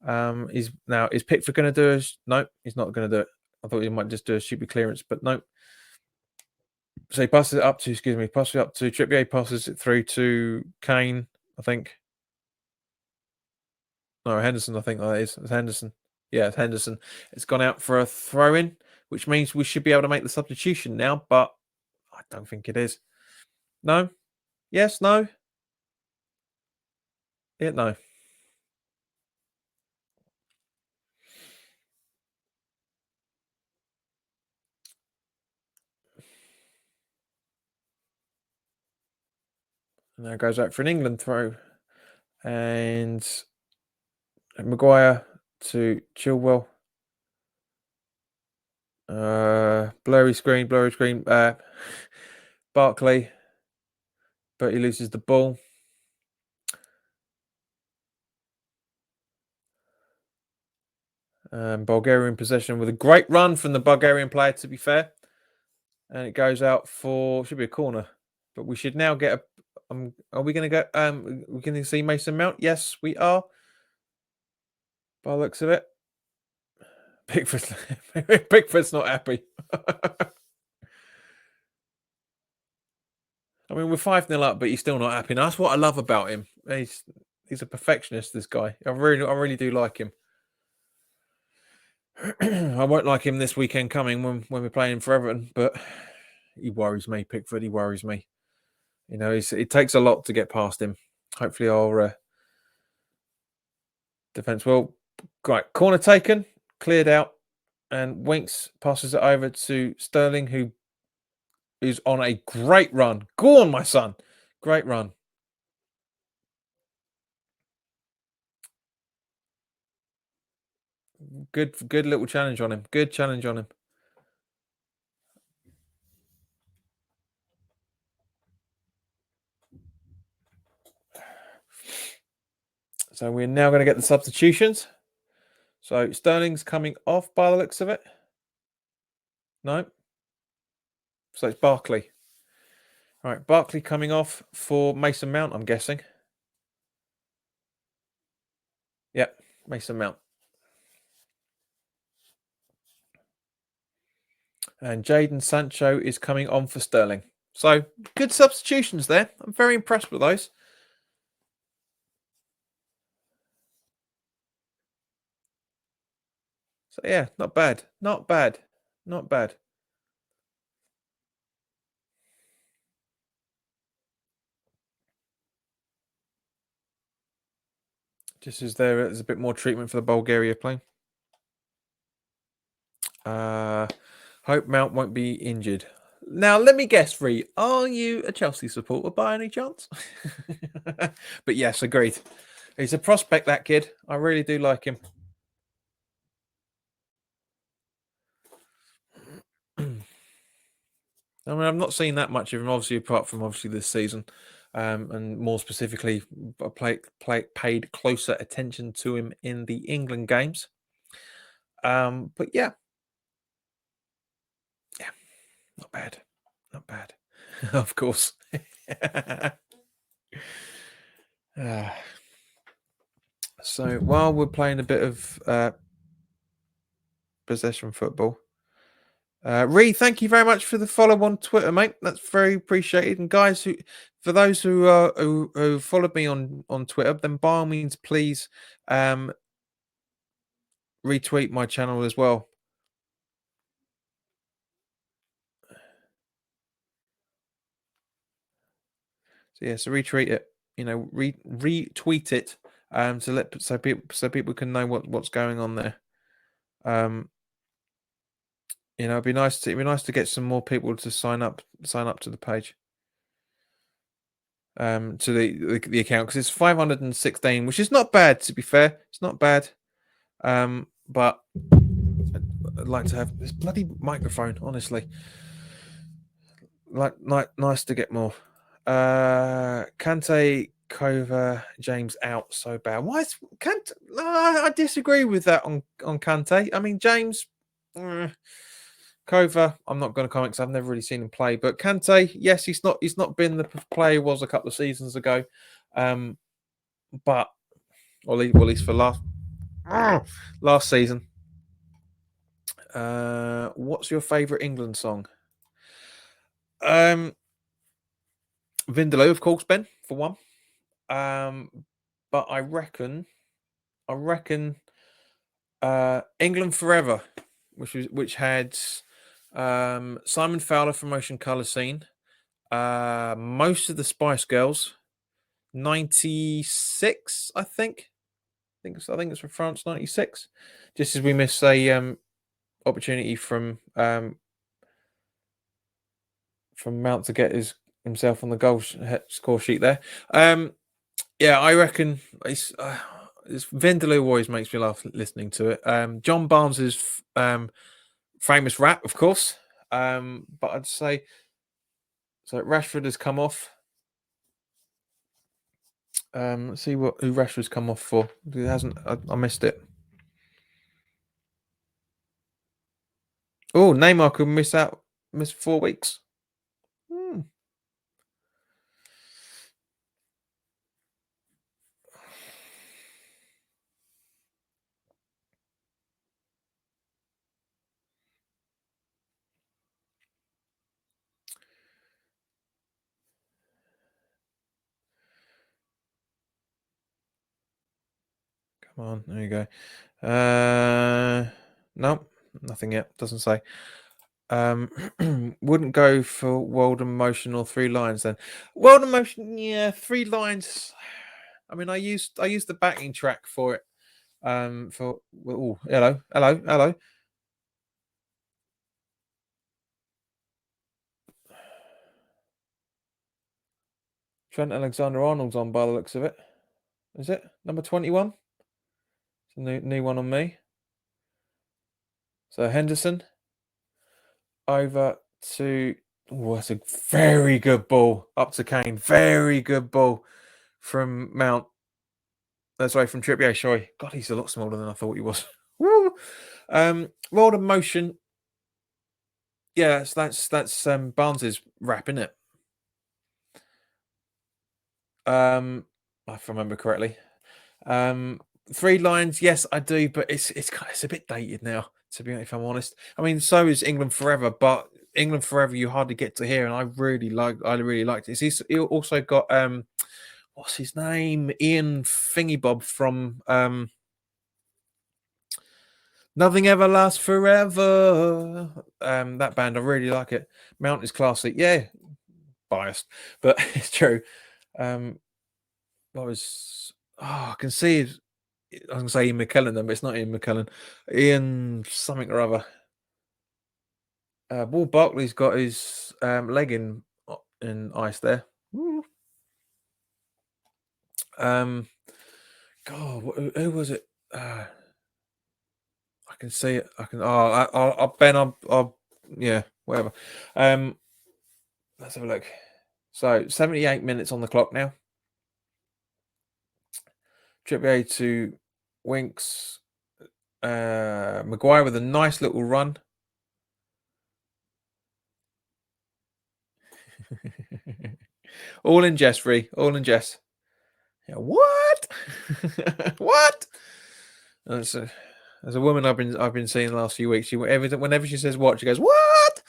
Is Pickford going to do it? No, he's not going to do it. I thought he might just do a stupid clearance, but no. So he passes it up to Trippier, passes it through to Kane, I think. No, Henderson, I think that is. It's Henderson. Yeah, it's Henderson. It's gone out for a throw-in, which means we should be able to make the substitution now, but I don't think it is. No? Yes? No? Yeah, no. And now it goes out for an England throw. And Maguire to Chilwell. Blurry screen. Barkley. But he loses the ball. Bulgarian possession with a great run from the Bulgarian player, to be fair. And it goes out should be a corner. But we should now get are we going to go? We're going to see Mason Mount? Yes, we are. By the looks of it. Pickford's not happy. I mean, we're 5-0 up, but he's still not happy. And that's what I love about him. He's a perfectionist, this guy. I really do like him. I won't like him this weekend coming when we're playing for Everton, but he worries me, Pickford. He worries me. You know, it takes a lot to get past him. Hopefully, our defence will. Right, corner taken, cleared out, and Winks passes it over to Sterling, who is on a great run. Go on, my son. Great run. Good little challenge on him. Good challenge on him. So we're now going to get the substitutions. So Sterling's coming off by the looks of it. No. So it's Barkley. All right, Barkley coming off for Mason Mount, I'm guessing. Yep, Mason Mount. And Jadon Sancho is coming on for Sterling. So good substitutions there. I'm very impressed with those. So yeah, not bad. Not bad. Not bad. Just as there's a bit more treatment for the Bulgaria plane. Hope Mount won't be injured. Now, let me guess, Ree, are you a Chelsea supporter by any chance? But yes, agreed. He's a prospect, that kid. I really do like him. I mean, I've not seen that much of him, obviously, apart from obviously this season, and more specifically, I paid closer attention to him in the England games. But yeah, not bad, not bad. Of course. So while we're playing a bit of possession football. Reed, thank you very much for the follow on Twitter, mate. That's very appreciated. And guys, for those who followed me on Twitter, then by all means, please retweet my channel as well. So yeah, so retweet it. You know, retweet it. So people can know what's going on there. You know, it'd be nice to get some more people to sign up to the page. To the account, because it's 516, which is not bad, to be fair. It's not bad. But I'd like to have this bloody microphone, honestly. Nice to get more. Kante, Kova, James out so bad. Why is Kante? No, I disagree with that on Kante. I mean, James, Kova, I'm not going to comment because I've never really seen him play. But Kante, yes, he's not been the player he was a couple of seasons ago. But at least for last season. What's your favourite England song? Vindaloo, of course, Ben, for one. But I reckon England Forever, which had Simon Fowler from Motion Colour Scene, most of the Spice Girls, 96, I think. I think it's from France, 96. Just as we miss a opportunity from Mount to get himself on the goal score sheet there. Yeah, I reckon it's Vindaloo always makes me laugh listening to it. John Barnes's famous rap, of course. But I'd say so. Rashford has come off. Let's see who Rashford's come off for. It hasn't. I missed it. Oh, Neymar could miss 4 weeks. Come on, there you go. No, nothing yet. Doesn't say. Wouldn't go for World in Motion or Three Lions then. World in Motion, yeah, Three Lions. I mean, I used the backing track for it. Oh, hello. Trent Alexander-Arnold's on by the looks of it. Is it number 21? It's a new one on me. So Henderson over to. Oh, that's a very good ball up to Kane. Very good ball from Mount. That's right, from Trippier. Sorry, God, he's a lot smaller than I thought he was. Woo! World of Motion. Yeah, that's Barnes's rap, isn't it? If I remember correctly. Three Lions, yes, I do, but it's a bit dated now, to be honest, if I'm honest. I mean, so is England Forever, but England Forever you hardly get to hear, and I really liked it. He also got what's his name? Ian Thingybob from Nothing Ever Lasts Forever. That band, I really like it. Mount is classy. Yeah, biased, but it's true. I can see I was going to say Ian McKellen then, but it's not Ian McKellen. Ian something or other. Paul Barkley's got his leg in ice there. God, who was it? I can see it. I can. Ben. I'll. Yeah. Whatever. Let's have a look. So 78 minutes on the clock now. Trippier to Winks. Maguire with a nice little run. All in Jeffrey. All in Jess. Yeah, what? What? There's a woman I've been seeing the last few weeks. Whenever she says what, she goes, "What?"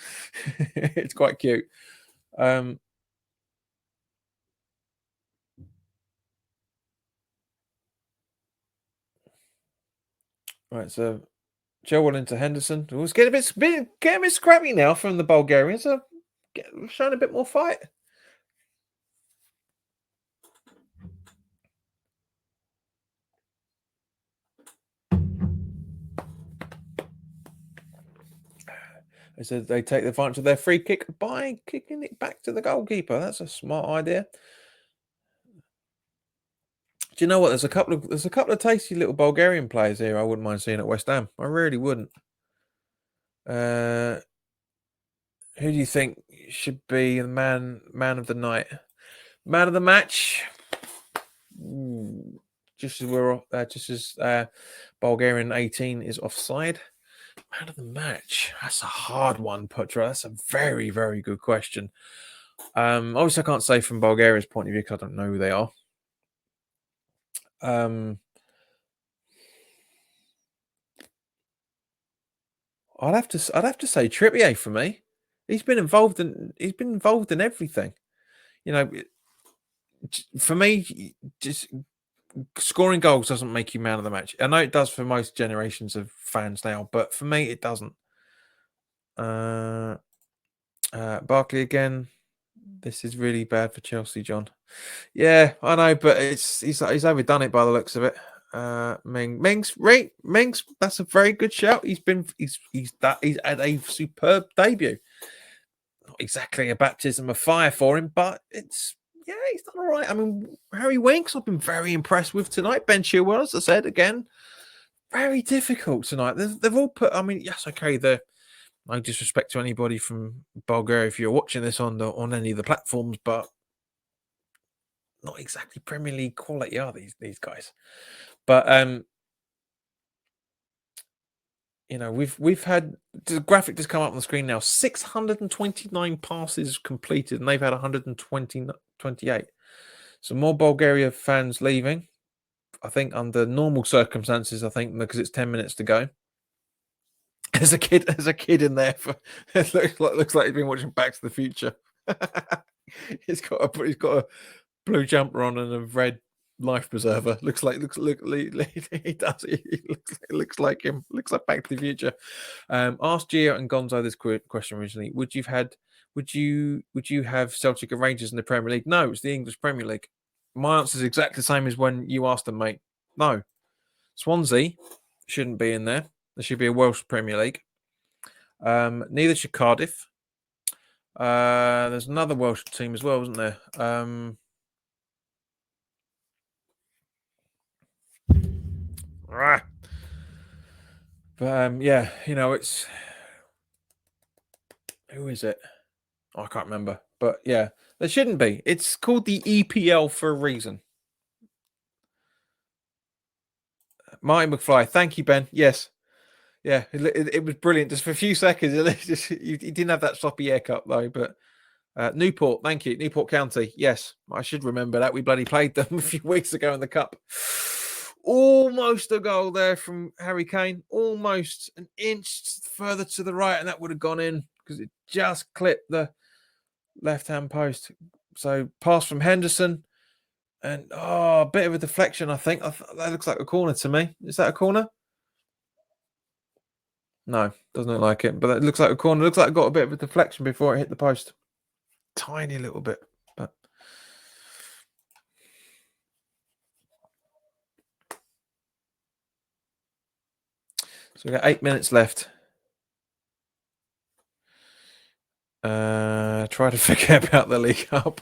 It's quite cute. Right, so Chilwell into Henderson. It was getting a bit scrappy now from the Bulgarians. So showing a bit more fight. They said they take the advantage of their free kick by kicking it back to the goalkeeper. That's a smart idea. Do you know what? There's a couple of tasty little Bulgarian players here. I wouldn't mind seeing at West Ham. I really wouldn't. Who do you think should be the man of the night, man of the match? Just as Bulgarian 18 is offside. Man of the match. That's a hard one, Putra. That's a very, very good question. Obviously, I can't say from Bulgaria's point of view because I don't know who they are. I'd have to say Trippier for me. He's been involved in everything. You know, for me, just scoring goals doesn't make you man of the match. I know it does for most generations of fans now, but for me, it doesn't. Barkley again. This is really bad for Chelsea, John. Yeah, I know, but he's overdone it by the looks of it. Mings, that's a very good shout. He's had a superb debut. Not exactly a baptism of fire for him, but he's done all right. I mean, Harry Winks, I've been very impressed with tonight. Ben Chilwell, as I said again, very difficult tonight. They've all put. I mean, yes, okay, no disrespect to anybody from Bulgaria if you're watching this on any of the platforms, but not exactly Premier League quality are these guys. But we've had the graphic just come up on the screen now. 629 passes completed, and they've had 128. So more Bulgaria fans leaving. I think under normal circumstances, because it's 10 minutes to go. There's a kid in there. It looks like he's been watching Back to the Future. He's got a blue jumper on and a red life preserver. He does. He looks like him. Looks like Back to the Future. Asked Gio and Gonzo this question originally. Would you have Celtic and Rangers in the Premier League? No, it's the English Premier League. My answer is exactly the same as when you asked them, mate. No. Swansea shouldn't be in there. There should be a Welsh Premier League. Neither should Cardiff. There's another Welsh team as well, isn't there? But yeah, it's who is it? I can't remember. But yeah, there shouldn't be. It's called the EPL for a reason. Martin McFly, thank you, Ben. Yes, yeah, it was brilliant. Just for a few seconds, he didn't have that sloppy haircut though. But Newport, thank you, Newport County. Yes, I should remember that. We bloody played them a few weeks ago in the cup. Almost a goal there from Harry Kane. Almost an inch further to the right, and that would have gone in because it just clipped the left-hand post. So pass from Henderson. And a bit of a deflection, I think. That looks like a corner to me. Is that a corner? No, doesn't look like it. But it looks like a corner. It looks like it got a bit of a deflection before it hit the post. Tiny little bit. But so we've got 8 minutes left. Try to forget about the League Cup.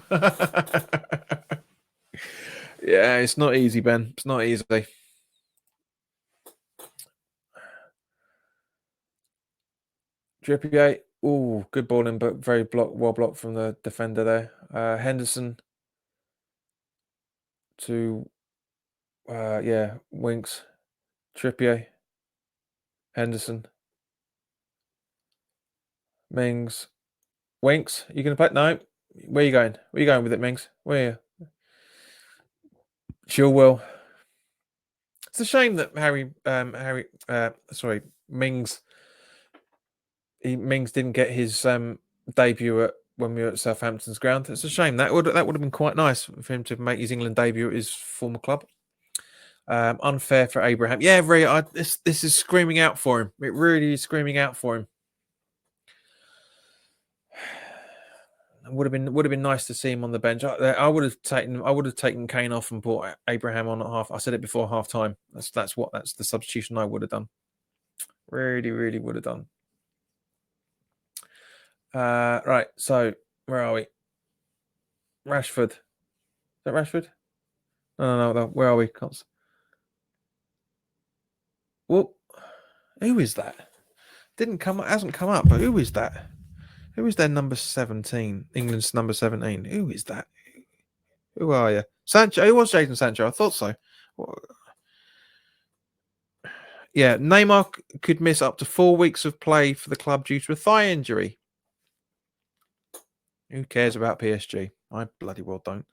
Yeah, it's not easy, Ben. It's not easy. Trippier. Oh, good ball in, but very well blocked from the defender there. Henderson to Winks. Trippier. Henderson. Mings. Winks. Are you going to play? No. Where are you going? Where are you going with it, Mings? Where? Chilwell. It's a shame that Mings. Mings didn't get his debut when we were at Southampton's ground. It's a shame. That would have been quite nice for him to make his England debut at his former club. Unfair for Abraham. Yeah, very. This is screaming out for him. It really is screaming out for him. It would have been nice to see him on the bench. I would have taken Kane off and brought Abraham on at half. I said it before half time. That's the substitution I would have done. Really, really would have done. Right. So where are we? Rashford. Is that Rashford? No. Where are we? Well, who is that? Hasn't come up. But who is that? Who is their number 17? England's number 17. Who is that? Who are you? Sancho. Who was Jadon Sancho? I thought so. Yeah, Neymar could miss up to 4 weeks of play for the club due to a thigh injury. Who cares about PSG? I bloody well don't.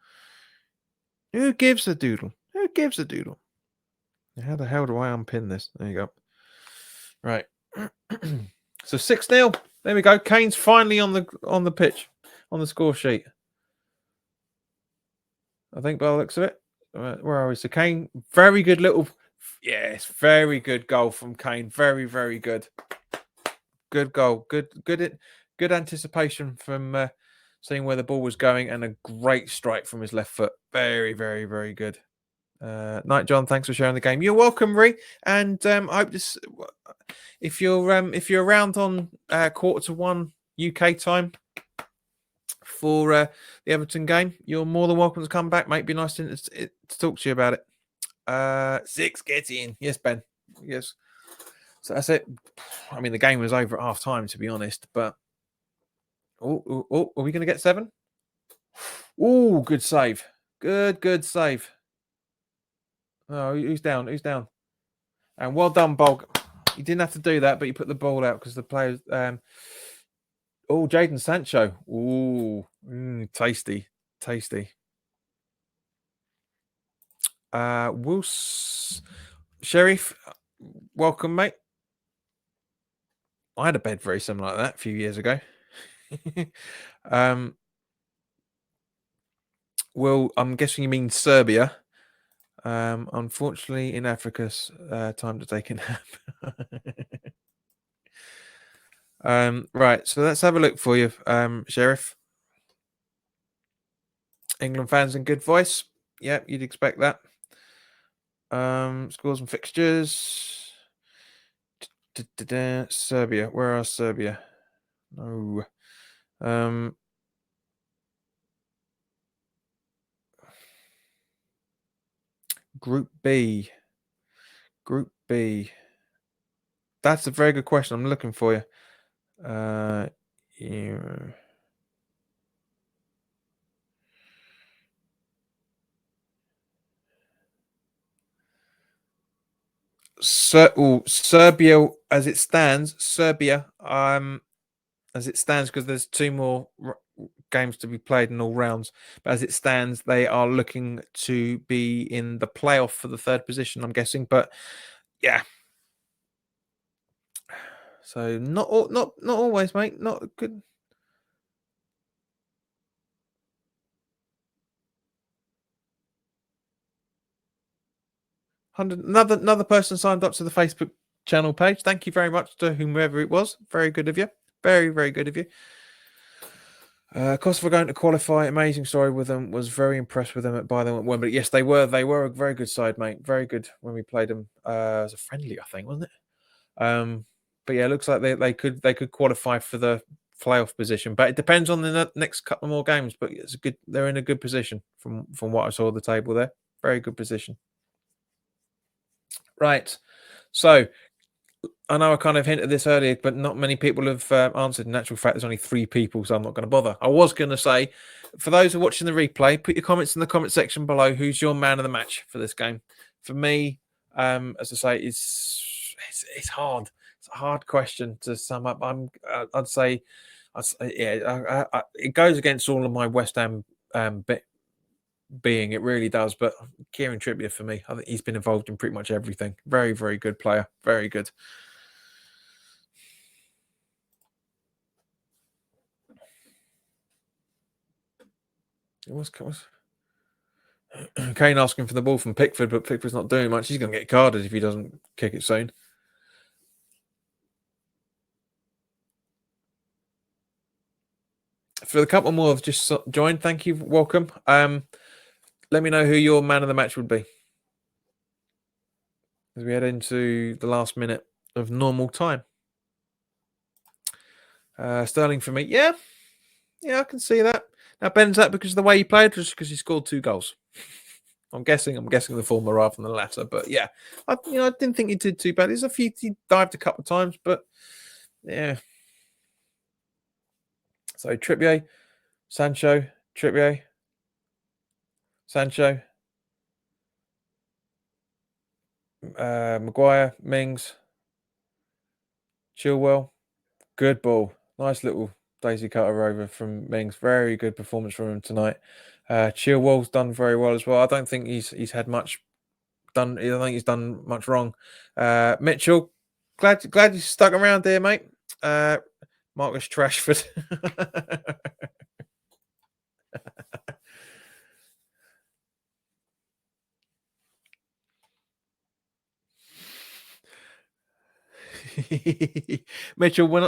Who gives a doodle? Who gives a doodle? How the hell do I unpin this? There you go. Right. So 6-0. There we go. Kane's finally on the pitch, on the score sheet. I think by the looks of it. Where are we? So Kane, very good little. Yes, very good goal from Kane. Very, very good. Good goal. Good anticipation from seeing where the ball was going, and a great strike from his left foot. Very, very, very good. Night, John. Thanks for sharing the game. You're welcome, Ree. And I hope this. If you're around on 1:45 UK time for the Everton game, you're more than welcome to come back, mate. Be nice to talk to you about it. 6, get in. Yes, Ben. Yes. So that's it. I mean, the game was over at half time, to be honest. But are we going to get 7? Oh, good save. Good save. Oh, who's down? And well done, Bolg. You didn't have to do that, but you put the ball out because the players. Jadon Sancho. Ooh, tasty. Sheriff, welcome, mate. I had a bed very similar like that a few years ago. I'm guessing you mean Serbia. Unfortunately, in Africa's time to take a nap. Right, so let's have a look for you, Sheriff. England fans in good voice. Yeah, you'd expect that. Scores and fixtures. Serbia. Where are Serbia? No. Group B. Group B. That's a very good question. I'm looking for you. Yeah. Serbia as it stands. Serbia. As it stands, because there's two more games to be played in all rounds. But as it stands, they are looking to be in the playoff for the third position, I'm guessing. But yeah. So not always, mate. Not good. Another person signed up to the Facebook channel page. Thank you very much to whomever it was. Very good of you. Very, very good of you. Kosovo going to qualify. Amazing story with them. Was very impressed with them by them at Wembley. Yes, they were. They were a very good side, mate. Very good when we played them. As a friendly, I think, wasn't it? But yeah, it looks like they could qualify for the playoff position. But it depends on the next couple more games. But it's good. They're in a good position from what I saw of the table there. Very good position. Right. So I know I kind of hinted this earlier, but not many people have answered. In actual fact, there's only 3 people, so I'm not going to bother. I was going to say, for those who are watching the replay, put your comments in the comment section below. Who's your man of the match for this game? For me, as I say, it's hard. It's a hard question to sum up. I'd say, yeah, it goes against all of my West Ham being. It really does. But Kieran Trippier for me, I think he's been involved in pretty much everything. Very, very good player. Very good. It was Kane asking for the ball from Pickford, but Pickford's not doing much. He's going to get carded if he doesn't kick it soon. For the couple more have just joined, thank you, welcome. Let me know who your man of the match would be as we head into the last minute of normal time. Sterling for me, yeah, I can see that. Now, Ben's that because of the way he played, just because he scored 2 goals. I'm guessing the former rather than the latter, but yeah, I didn't think he did too bad. He dived a couple of times, but yeah. So Trippier, Sancho, Trippier, Sancho, Maguire, Mings, Chilwell. Good ball. Nice little daisy cutter over from Mings. Very good performance from him tonight. Chilwell's done very well as well. I don't think he's had much done. I don't think he's done much wrong. Mitchell, glad you stuck around there, mate. Marcus Rashford. Mitchell, when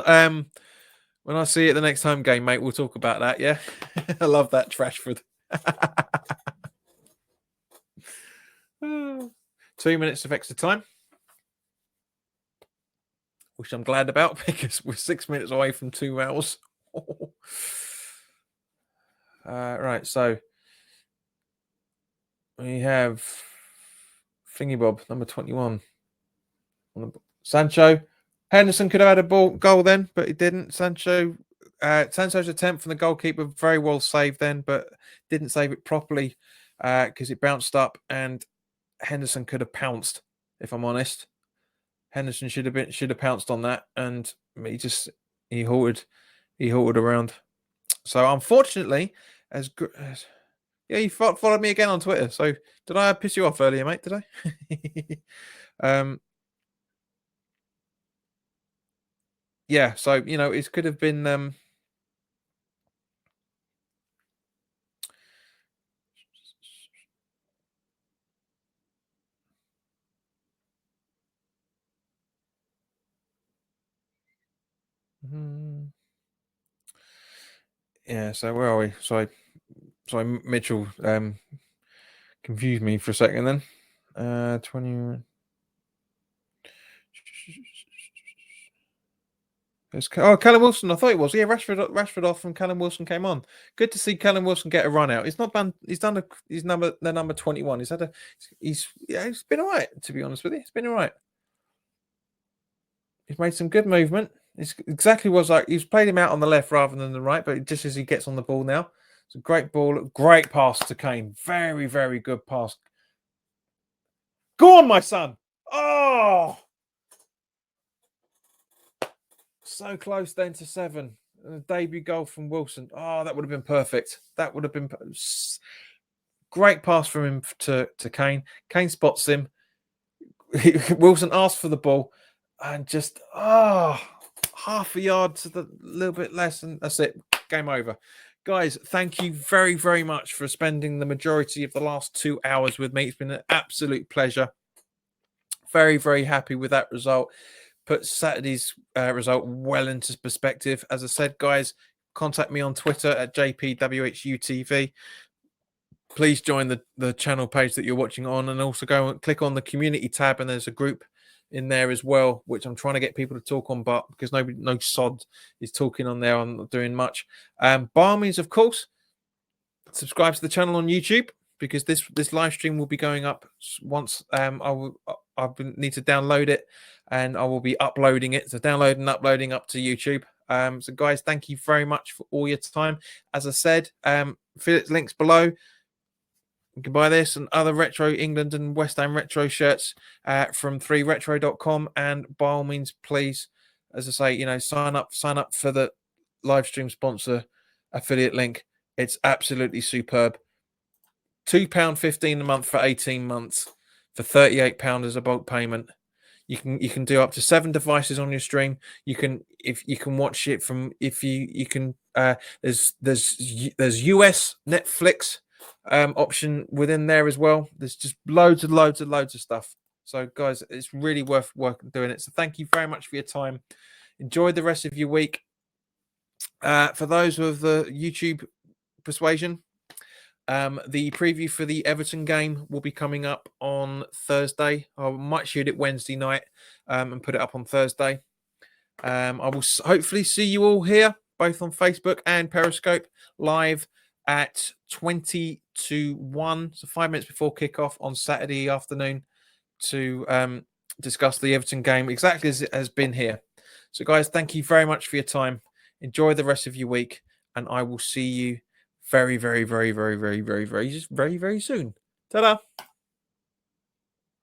I see it the next home game, mate, we'll talk about that. Yeah, I love that Trashford. 2 minutes of extra time, which I'm glad about because we're 6 minutes away from 2 hours. Right, so we have Thingy Bob, number 21. Sancho. Henderson could have had a goal then, but he didn't. Sancho's attempt from the goalkeeper, very well saved then, but didn't save it properly because it bounced up and Henderson could have pounced, if I'm honest. Henderson should have pounced on that, and he halted around. So unfortunately, yeah, you followed me again on Twitter. So did I piss you off earlier, mate? Did I? Yeah. So it could have been. Yeah, so where are we? Sorry, Mitchell confused me for a second then. 20. Callum Wilson. I thought it was. Yeah, Rashford off and Callum Wilson came on. Good to see Callum Wilson get a run out. He's not done. He's done. He's the number 21. He's been all right. To be honest with you, it's been all right. He's made some good movement. It's exactly was like he's played him out on the left rather than the right, but just as he gets on the ball now, it's a great ball, great pass to Kane. Very, very good pass. Go on, my son. Oh, so close then to 7. A debut goal from Wilson. Oh, that would have been perfect. That would have been great pass from him to Kane. Kane spots him. Wilson asks for the ball and just half a yard to the little bit less, and that's it. Game over. Guys, thank you very, very much for spending the majority of the last 2 hours with me. It's been an absolute pleasure. Very, very happy with that result. Put Saturday's result well into perspective. As I said, guys, contact me on Twitter at JPWHUTV. Please join the channel page that you're watching on, and also go and click on the community tab, and there's a group in there as well, which I'm trying to get people to talk on, but because no sod is talking on there, I'm not doing much. By all means, of course, subscribe to the channel on YouTube, because this live stream will be going up once I need to download it, and I will be uploading it. So downloading and uploading up to YouTube. So guys, thank you very much for all your time. As I said, affiliate links below. You can buy this and other retro England and West Ham retro shirts from 3retro.com. And by all means, please, as I say, sign up for the live stream sponsor affiliate link. It's absolutely superb. £2.15 a month for 18 months for £38 as a bulk payment. You can do up to 7 devices on your stream. You can watch it from there's US Netflix option within there as well. There's just loads of stuff. So guys, it's really worth doing it. So thank you very much for your time. Enjoy the rest of your week. For those with the YouTube persuasion, the preview for the Everton game will be coming up on Thursday. I might shoot it Wednesday night and put it up on Thursday. I will hopefully see you all here, both on Facebook and Periscope, live at 20 to 1, so 5 minutes before kickoff on Saturday afternoon, to discuss the Everton game exactly as it has been here. So guys, thank you very much for your time. Enjoy the rest of your week, and I will see you very, very, very, very, very, very, very, very, very soon. Ta-da!